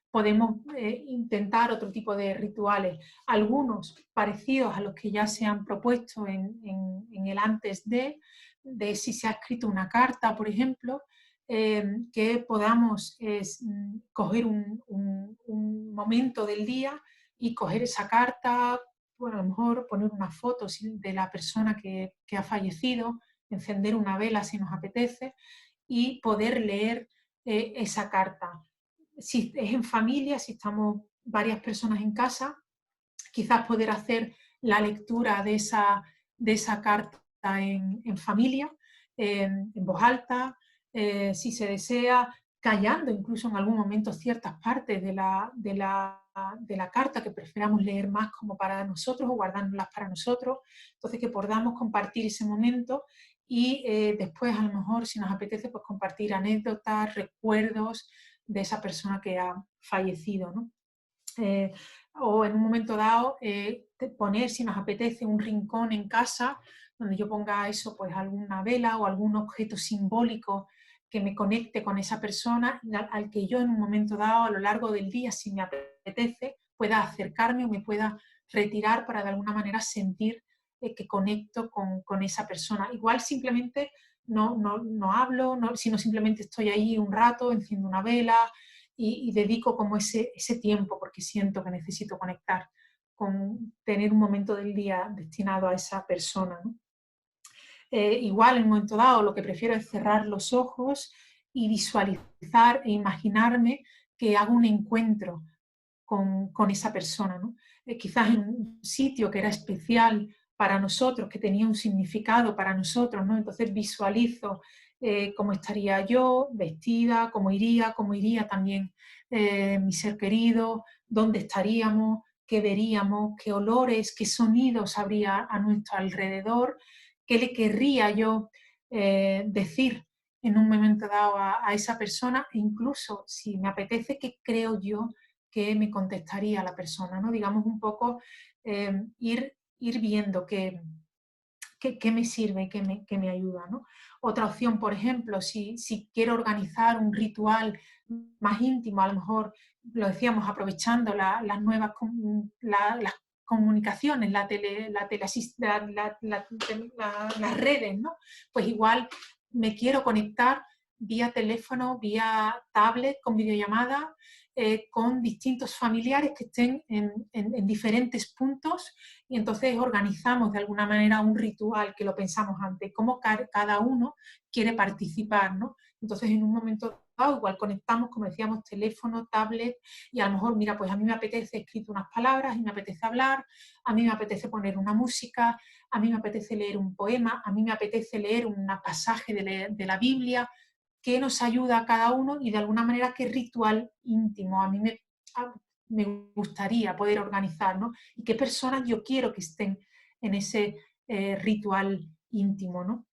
podemos intentar otro tipo de rituales, algunos parecidos a los que ya se han propuesto en el antes de si se ha escrito una carta, por ejemplo, que podamos coger un momento del día y coger esa carta, bueno, a lo mejor poner una foto de la persona que ha fallecido, encender una vela si nos apetece y poder leer esa carta. Si es en familia, si estamos varias personas en casa, quizás poder hacer la lectura de esa carta en familia, en voz alta, si se desea, callando incluso en algún momento ciertas partes de la carta que prefiramos leer más como para nosotros o guardárnoslas para nosotros. Entonces, que podamos compartir ese momento y después, a lo mejor, si nos apetece, pues compartir anécdotas, recuerdos de esa persona que ha fallecido, ¿no? O en un momento dado poner, si nos apetece, un rincón en casa donde yo ponga eso, pues alguna vela o algún objeto simbólico que me conecte con esa persona, al que yo en un momento dado, a lo largo del día, si me apetece, pueda acercarme o me pueda retirar para de alguna manera sentir que conecto con esa persona. Igual simplemente no hablo, sino simplemente estoy ahí un rato, enciendo una vela y dedico como ese tiempo porque siento que necesito conectar con tener un momento del día destinado a esa persona, ¿no? Igual en un momento dado lo que prefiero es cerrar los ojos y visualizar e imaginarme que hago un encuentro con esa persona, ¿no? Quizás en un sitio que era especial para nosotros, que tenía un significado para nosotros, ¿no? Entonces visualizo cómo estaría yo vestida, cómo iría también mi ser querido, dónde estaríamos, qué veríamos, qué olores, qué sonidos habría a nuestro alrededor, qué le querría yo decir en un momento dado a esa persona, e incluso si me apetece, qué creo yo que me contestaría la persona, ¿no? Digamos un poco ir viendo qué me sirve, qué me ayuda, ¿no? Otra opción, por ejemplo, si quiero organizar un ritual más íntimo, a lo mejor lo decíamos, aprovechando las nuevas las comunicaciones, las redes, ¿no? Pues igual me quiero conectar vía teléfono, vía tablet, con videollamada, con distintos familiares que estén en diferentes puntos, y entonces organizamos de alguna manera un ritual que lo pensamos antes, cómo cada uno quiere participar, ¿no? Entonces en un momento dado igual conectamos, como decíamos, teléfono, tablet, y a lo mejor, mira, pues a mí me apetece escribir unas palabras y me apetece hablar, a mí me apetece poner una música, a mí me apetece leer un poema, a mí me apetece leer un pasaje de la Biblia, que nos ayuda a cada uno y de alguna manera qué ritual íntimo a mí me gustaría poder organizar, ¿no? Y qué personas yo quiero que estén en ese ritual íntimo, ¿no?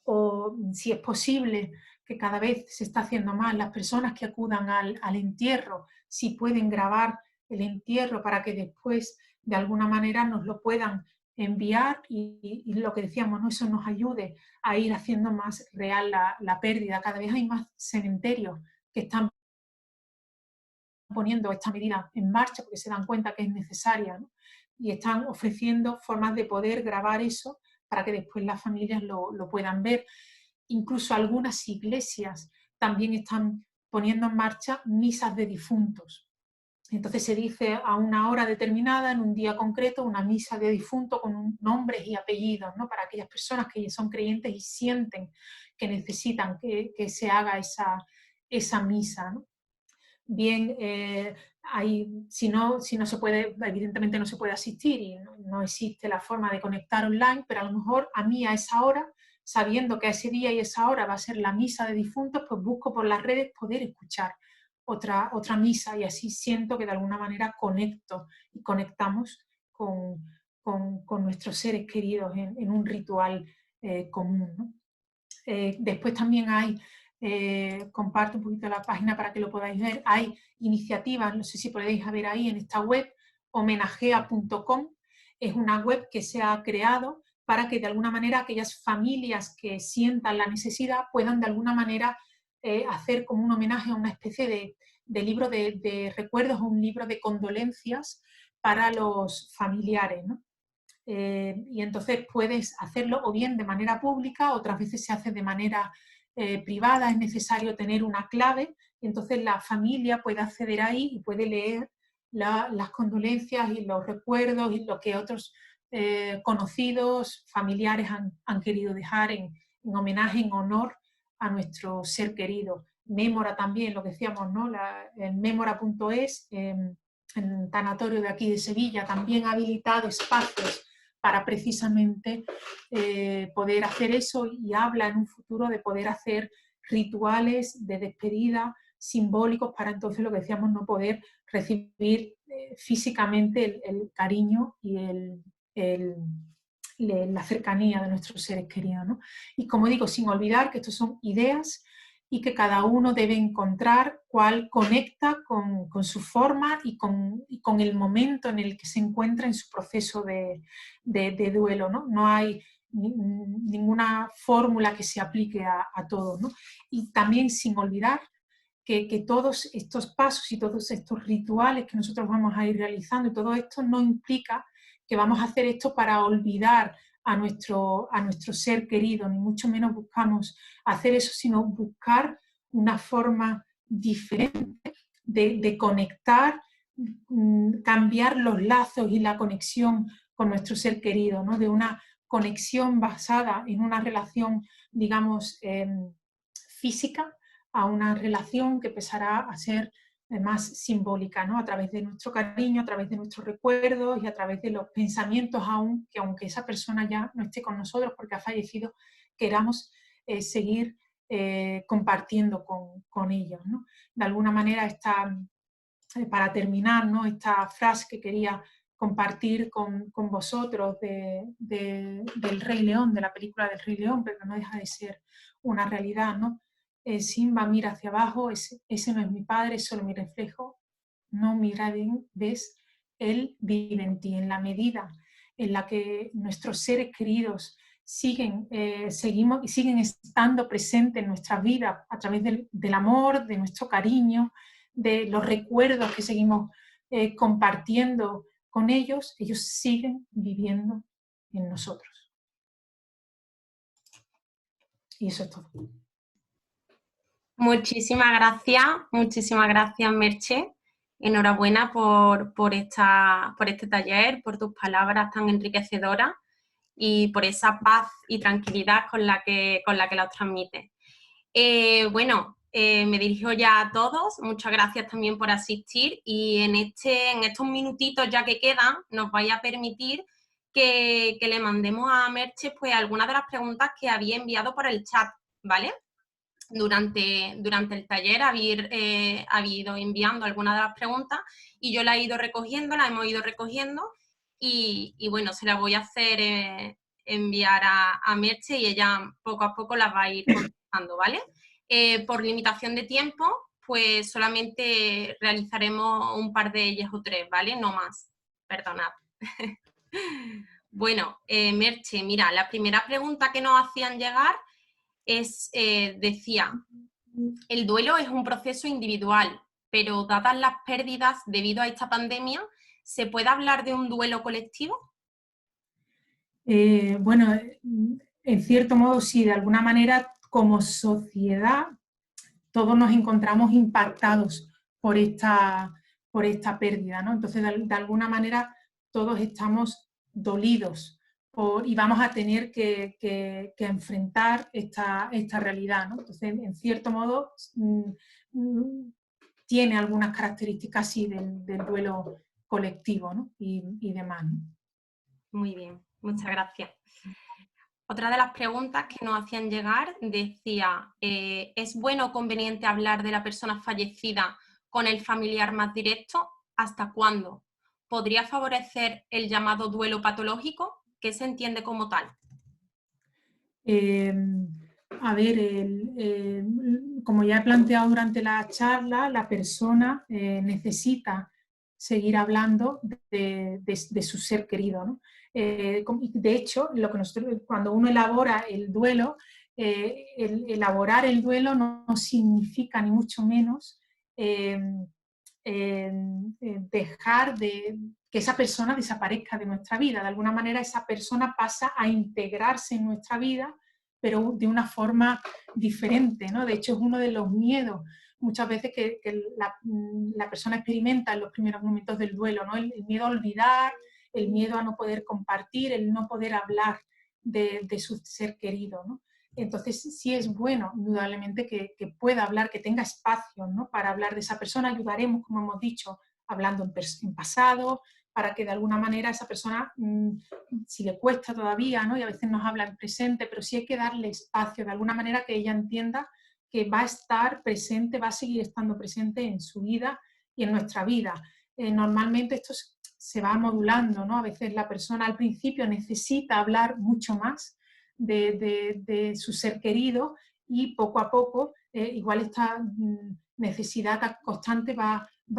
O si es posible, que cada vez se está haciendo más, las personas que acudan al entierro, si pueden grabar el entierro para que después de alguna manera nos lo puedan enviar y lo que decíamos, ¿no? Eso nos ayude a ir haciendo más real la pérdida. Cada vez hay más cementerios que están poniendo esta medida en marcha porque se dan cuenta que es necesaria, ¿no? y están ofreciendo formas de poder grabar eso para que después las familias lo puedan ver. Incluso algunas iglesias también están poniendo en marcha misas de difuntos. Entonces se dice a una hora determinada, en un día concreto, una misa de difunto con nombres y apellidos, ¿no? Para aquellas personas que son creyentes y sienten que necesitan que se haga esa misa, ¿no? Bien, si no se puede, evidentemente no se puede asistir y no existe la forma de conectar online, pero a lo mejor a mí a esa hora, sabiendo que ese día y esa hora va a ser la misa de difuntos, pues busco por las redes poder escuchar otra misa y así siento que de alguna manera conecto y conectamos con nuestros seres queridos en un ritual común, ¿no? Después también hay, comparto un poquito la página para que lo podáis ver, hay iniciativas, no sé si podéis ver ahí en esta web, homenajea.com, es una web que se ha creado para que de alguna manera aquellas familias que sientan la necesidad puedan de alguna manera hacer como un homenaje a una especie de libro de recuerdos o un libro de condolencias para los familiares, ¿no? Y entonces puedes hacerlo o bien de manera pública, otras veces se hace de manera privada, es necesario tener una clave y entonces la familia puede acceder ahí y puede leer las condolencias y los recuerdos y lo que otros conocidos, familiares han querido dejar en homenaje, en honor a nuestro ser querido. Mémora también, lo que decíamos, ¿no? El mémora.es, el tanatorio de aquí de Sevilla, también ha habilitado espacios para precisamente poder hacer eso y habla en un futuro de poder hacer rituales de despedida simbólicos para entonces lo que decíamos no poder recibir físicamente el cariño y la cercanía de nuestros seres queridos, ¿no? Y como digo, sin olvidar que estos son ideas y que cada uno debe encontrar cuál conecta con su forma y con el momento en el que se encuentra en su proceso de duelo, ¿no? No hay ninguna fórmula que se aplique a todos, ¿no? Y también sin olvidar que todos estos pasos y todos estos rituales que nosotros vamos a ir realizando y todo esto no implica que vamos a hacer esto para olvidar a nuestro ser querido, ni mucho menos buscamos hacer eso, sino buscar una forma diferente de conectar, cambiar los lazos y la conexión con nuestro ser querido, ¿no? De una conexión basada en una relación, digamos, física, a una relación que empezará a ser más simbólica, ¿no? A través de nuestro cariño, a través de nuestros recuerdos y a través de los pensamientos aún, que aunque esa persona ya no esté con nosotros porque ha fallecido, queramos seguir compartiendo con ellos, ¿no? De alguna manera para terminar, ¿no? Esta frase que quería compartir con vosotros del Rey León, de la película del Rey León, pero no deja de ser una realidad, ¿no? Simba mira hacia abajo, ese no es mi padre, es solo mi reflejo, no mira bien, ves, él vive en ti. En la medida en la que nuestros seres queridos siguen estando presentes en nuestra vida a través del amor, de nuestro cariño, de los recuerdos que seguimos compartiendo con ellos, ellos siguen viviendo en nosotros. Y eso es todo. Muchísimas gracias, Merche. Enhorabuena por este taller, por tus palabras tan enriquecedoras y por esa paz y tranquilidad con la que las transmites. Me dirijo ya a todos. Muchas gracias también por asistir y en estos minutitos ya que quedan nos vaya a permitir que le mandemos a Merche pues algunas de las preguntas que había enviado por el chat, ¿vale? Durante el taller ha ido enviando algunas de las preguntas y yo las hemos ido recogiendo y bueno, se las voy a hacer enviar a Merche y ella poco a poco las va a ir contestando, ¿vale? Por limitación de tiempo, pues solamente realizaremos un par de ellas o tres, ¿vale? No más, perdonad. Bueno, Merche, mira, la primera pregunta que nos hacían llegar decía, el duelo es un proceso individual, pero dadas las pérdidas debido a esta pandemia, ¿Se puede hablar de un duelo colectivo? Bueno, en cierto modo sí, de alguna manera como sociedad todos nos encontramos impactados por esta pérdida, ¿no? Entonces, de alguna manera, todos estamos dolidos y vamos a tener que enfrentar esta realidad, ¿no? Entonces, en cierto modo, tiene algunas características sí, del duelo colectivo, ¿no? y demás, ¿no? Muy bien, muchas gracias. Otra de las preguntas que nos hacían llegar decía, ¿es bueno o conveniente hablar de la persona fallecida con el familiar más directo? ¿Hasta cuándo? ¿Podría favorecer el llamado duelo patológico? ¿Qué se entiende como tal? A ver, como ya he planteado durante la charla, la persona necesita seguir hablando de su ser querido, ¿no? De hecho, cuando uno elabora el duelo, elaborar el duelo no significa ni mucho menos dejar que esa persona desaparezca de nuestra vida. De alguna manera esa persona pasa a integrarse en nuestra vida, pero de una forma diferente, ¿no? De hecho, es uno de los miedos muchas veces que la persona experimenta en los primeros momentos del duelo, ¿no? El miedo a olvidar, el miedo a no poder compartir, el no poder hablar de su ser querido, ¿no? Entonces, sí es bueno, indudablemente, que pueda hablar, que tenga espacio, ¿no? Para hablar de esa persona. Ayudaremos, como hemos dicho, hablando en pasado, para que de alguna manera esa persona, si le cuesta todavía, ¿no? Y a veces nos habla en presente, pero sí hay que darle espacio, de alguna manera que ella entienda que va a estar presente, va a seguir estando presente en su vida y en nuestra vida. Normalmente esto se va modulando, ¿no? A veces la persona al principio necesita hablar mucho más de su ser querido y poco a poco igual esta necesidad constante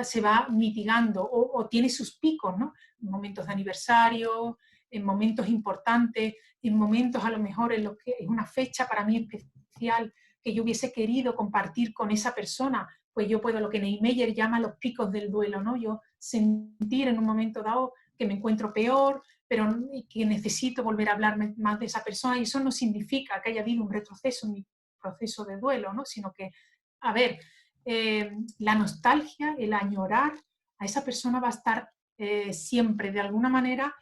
se va mitigando o tiene sus picos, ¿no? En momentos de aniversario, en momentos importantes, en momentos a lo mejor en los que es una fecha para mí especial que yo hubiese querido compartir con esa persona, pues yo puedo, lo que Niemeyer llama los picos del duelo, ¿no? Yo sentir en un momento dado que me encuentro peor, pero que necesito volver a hablar más de esa persona, y eso no significa que haya habido un retroceso en mi proceso de duelo, ¿no? Sino que, a ver, la nostalgia, el añorar a esa persona va a estar siempre. De alguna manera,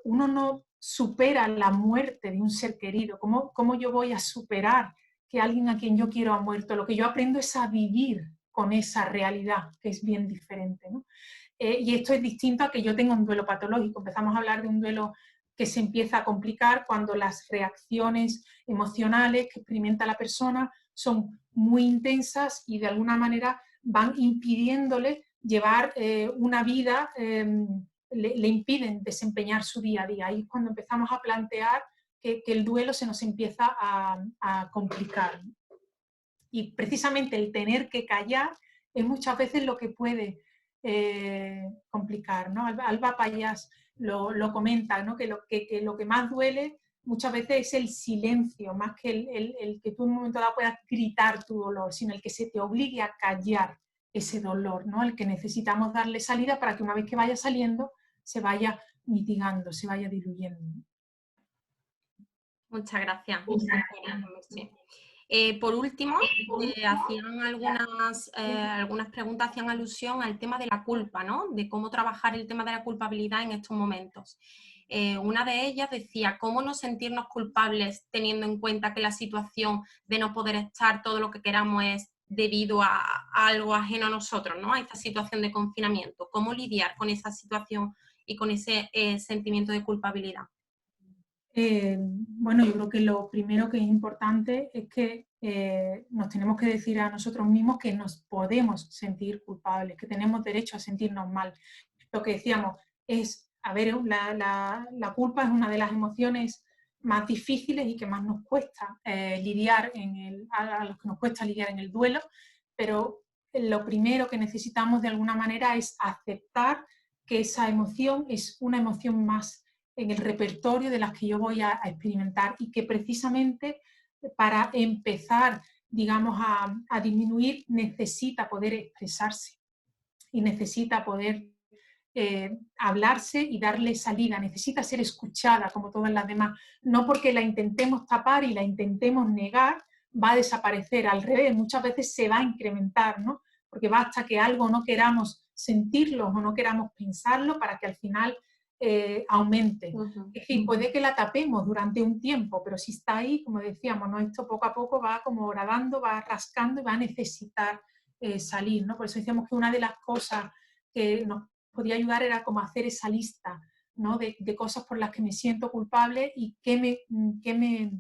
uno no supera la muerte de un ser querido. ¿Cómo yo voy a superar que alguien a quien yo quiero ha muerto? Lo que yo aprendo es a vivir con esa realidad, que es bien diferente, ¿no? Y esto es distinto a que yo tenga un duelo patológico. Empezamos a hablar de un duelo que se empieza a complicar cuando las reacciones emocionales que experimenta la persona son muy intensas y de alguna manera van impidiéndole llevar una vida, le impiden desempeñar su día a día. Ahí es cuando empezamos a plantear que el duelo se nos empieza a complicar. Y precisamente el tener que callar es muchas veces lo que puede complicar, ¿no? Alba Payás lo comenta, ¿no? que lo que más duele muchas veces es el silencio, más que el que tú en un momento dado puedas gritar tu dolor, sino el que se te obligue a callar ese dolor, ¿no? El que necesitamos darle salida para que una vez que vaya saliendo se vaya mitigando, se vaya diluyendo. Muchas gracias. Por último, hacían algunas preguntas, hacían alusión al tema de la culpa, ¿no? De cómo trabajar el tema de la culpabilidad en estos momentos. Una de ellas decía, ¿cómo no sentirnos culpables teniendo en cuenta que la situación de no poder estar todo lo que queramos es debido a algo ajeno a nosotros, ¿no? A esta situación de confinamiento. ¿Cómo lidiar con esa situación y con ese sentimiento de culpabilidad? Bueno, yo creo que lo primero que es importante es que nos tenemos que decir a nosotros mismos que nos podemos sentir culpables, que tenemos derecho a sentirnos mal. Lo que decíamos es, a ver, la culpa es una de las emociones más difíciles y que más nos cuesta lidiar a los que nos cuesta lidiar en el duelo, pero lo primero que necesitamos de alguna manera es aceptar que esa emoción es una emoción más en el repertorio de las que yo voy a experimentar y que precisamente para empezar, digamos, a disminuir necesita poder expresarse y necesita poder hablarse y darle salida, necesita ser escuchada como todas las demás, no porque la intentemos tapar y la intentemos negar, va a desaparecer, al revés, muchas veces se va a incrementar, ¿no? Porque basta que algo no queramos sentirlo o no queramos pensarlo para que al final aumente. Es decir, puede que la tapemos durante un tiempo, pero si está ahí, como decíamos, ¿no? Esto poco a poco va como horadando, va rascando y va a necesitar salir, ¿no? Por eso decíamos que una de las cosas que nos podía ayudar era como hacer esa lista, ¿no? de cosas por las que me siento culpable y qué me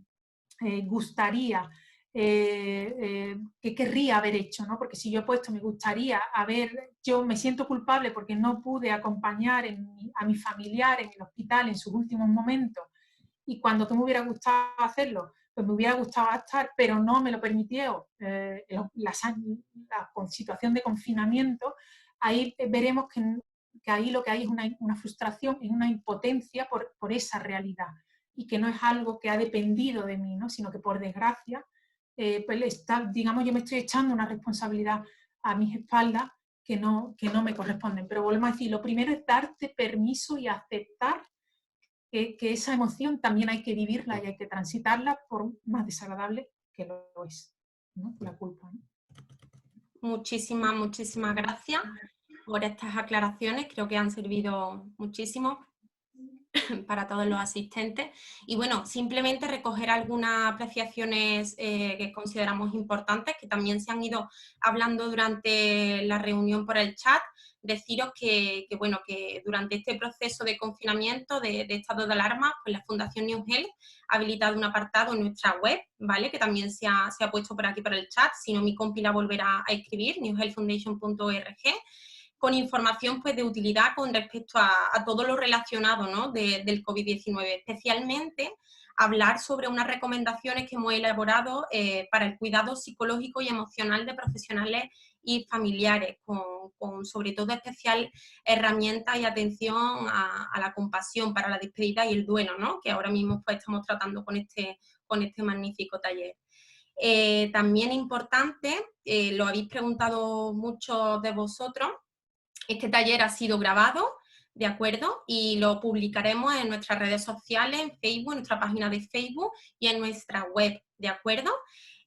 gustaría, que querría haber hecho, ¿no? Porque si yo he puesto me gustaría yo me siento culpable porque no pude acompañar a mi familiar en el hospital en sus últimos momentos, y cuando que me hubiera gustado hacerlo, pues me hubiera gustado estar, pero no me lo permitió la situación de confinamiento. Ahí veremos que ahí lo que hay es una frustración y una impotencia por esa realidad, y que no es algo que ha dependido de mí, ¿no? Sino que por desgracia, pues digamos, yo me estoy echando una responsabilidad a mis espaldas que no me corresponden. Pero volvemos a decir, lo primero es darte permiso y aceptar que esa emoción también hay que vivirla y hay que transitarla, por más desagradable que lo es, ¿no? La culpa, ¿no? Muchísimas gracias por estas aclaraciones, creo que han servido muchísimo para todos los asistentes. Y bueno, simplemente recoger algunas apreciaciones que consideramos importantes, que también se han ido hablando durante la reunión por el chat. Deciros que durante este proceso de confinamiento, de estado de alarma, pues la Fundación New Health ha habilitado un apartado en nuestra web, ¿vale? Que también se ha puesto por aquí por el chat, si no mi compi la volverá a escribir, newhealthfoundation.org, con información pues de utilidad con respecto a todo lo relacionado, ¿no? del COVID-19, especialmente hablar sobre unas recomendaciones que hemos elaborado para el cuidado psicológico y emocional de profesionales y familiares, con sobre todo especial herramientas y atención a la compasión para la despedida y el duelo, ¿no? Que ahora mismo pues estamos tratando con este magnífico taller. También importante, lo habéis preguntado muchos de vosotros, este taller ha sido grabado, ¿de acuerdo? Y lo publicaremos en nuestras redes sociales, en Facebook, en nuestra página de Facebook y en nuestra web, ¿de acuerdo?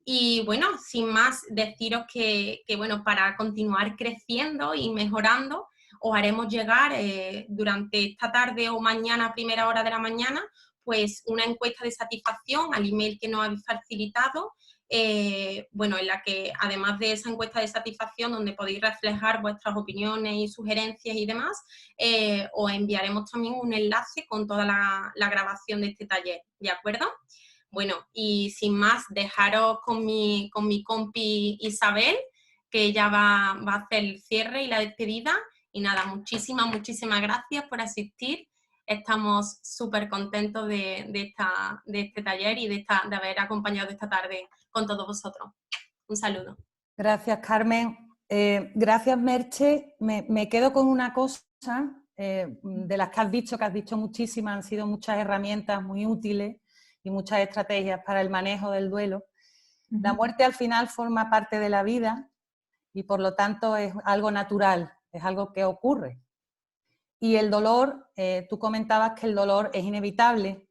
Y bueno, sin más, deciros que bueno, para continuar creciendo y mejorando, os haremos llegar durante esta tarde o mañana, a primera hora de la mañana, pues una encuesta de satisfacción al email que nos habéis facilitado, bueno, en la que además de esa encuesta de satisfacción donde podéis reflejar vuestras opiniones y sugerencias y demás, os enviaremos también un enlace con toda la grabación de este taller, ¿de acuerdo? Bueno, y sin más, dejaros con mi compi Isabel, que ella va a hacer el cierre y la despedida. Y nada, muchísimas gracias por asistir. Estamos súper contentos de este taller y de haber acompañado esta tarde con todos vosotros. Un saludo. Gracias, Carmen. Gracias, Merche. Me quedo con una cosa de las que has dicho muchísimas, han sido muchas herramientas muy útiles y muchas estrategias para el manejo del duelo. La muerte al final forma parte de la vida y por lo tanto es algo natural, es algo que ocurre. Y el dolor, tú comentabas que el dolor es inevitable,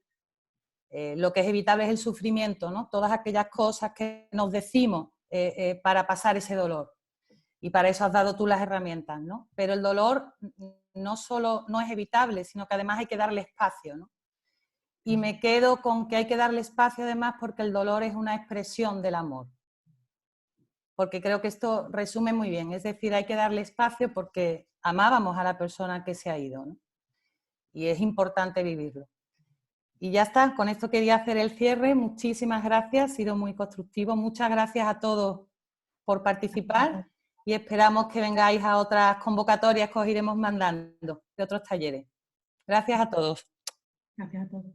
lo que es evitable es el sufrimiento, ¿no? Todas aquellas cosas que nos decimos para pasar ese dolor. Y para eso has dado tú las herramientas, ¿no? Pero el dolor no solo no es evitable, sino que además hay que darle espacio, ¿no? Y me quedo con que hay que darle espacio además porque el dolor es una expresión del amor. Porque creo que esto resume muy bien, es decir, hay que darle espacio porque amábamos a la persona que se ha ido, ¿no? Y es importante vivirlo. Y ya está, con esto quería hacer el cierre. Muchísimas gracias, ha sido muy constructivo. Muchas gracias a todos por participar y esperamos que vengáis a otras convocatorias que os iremos mandando de otros talleres. Gracias a todos. Gracias a todos.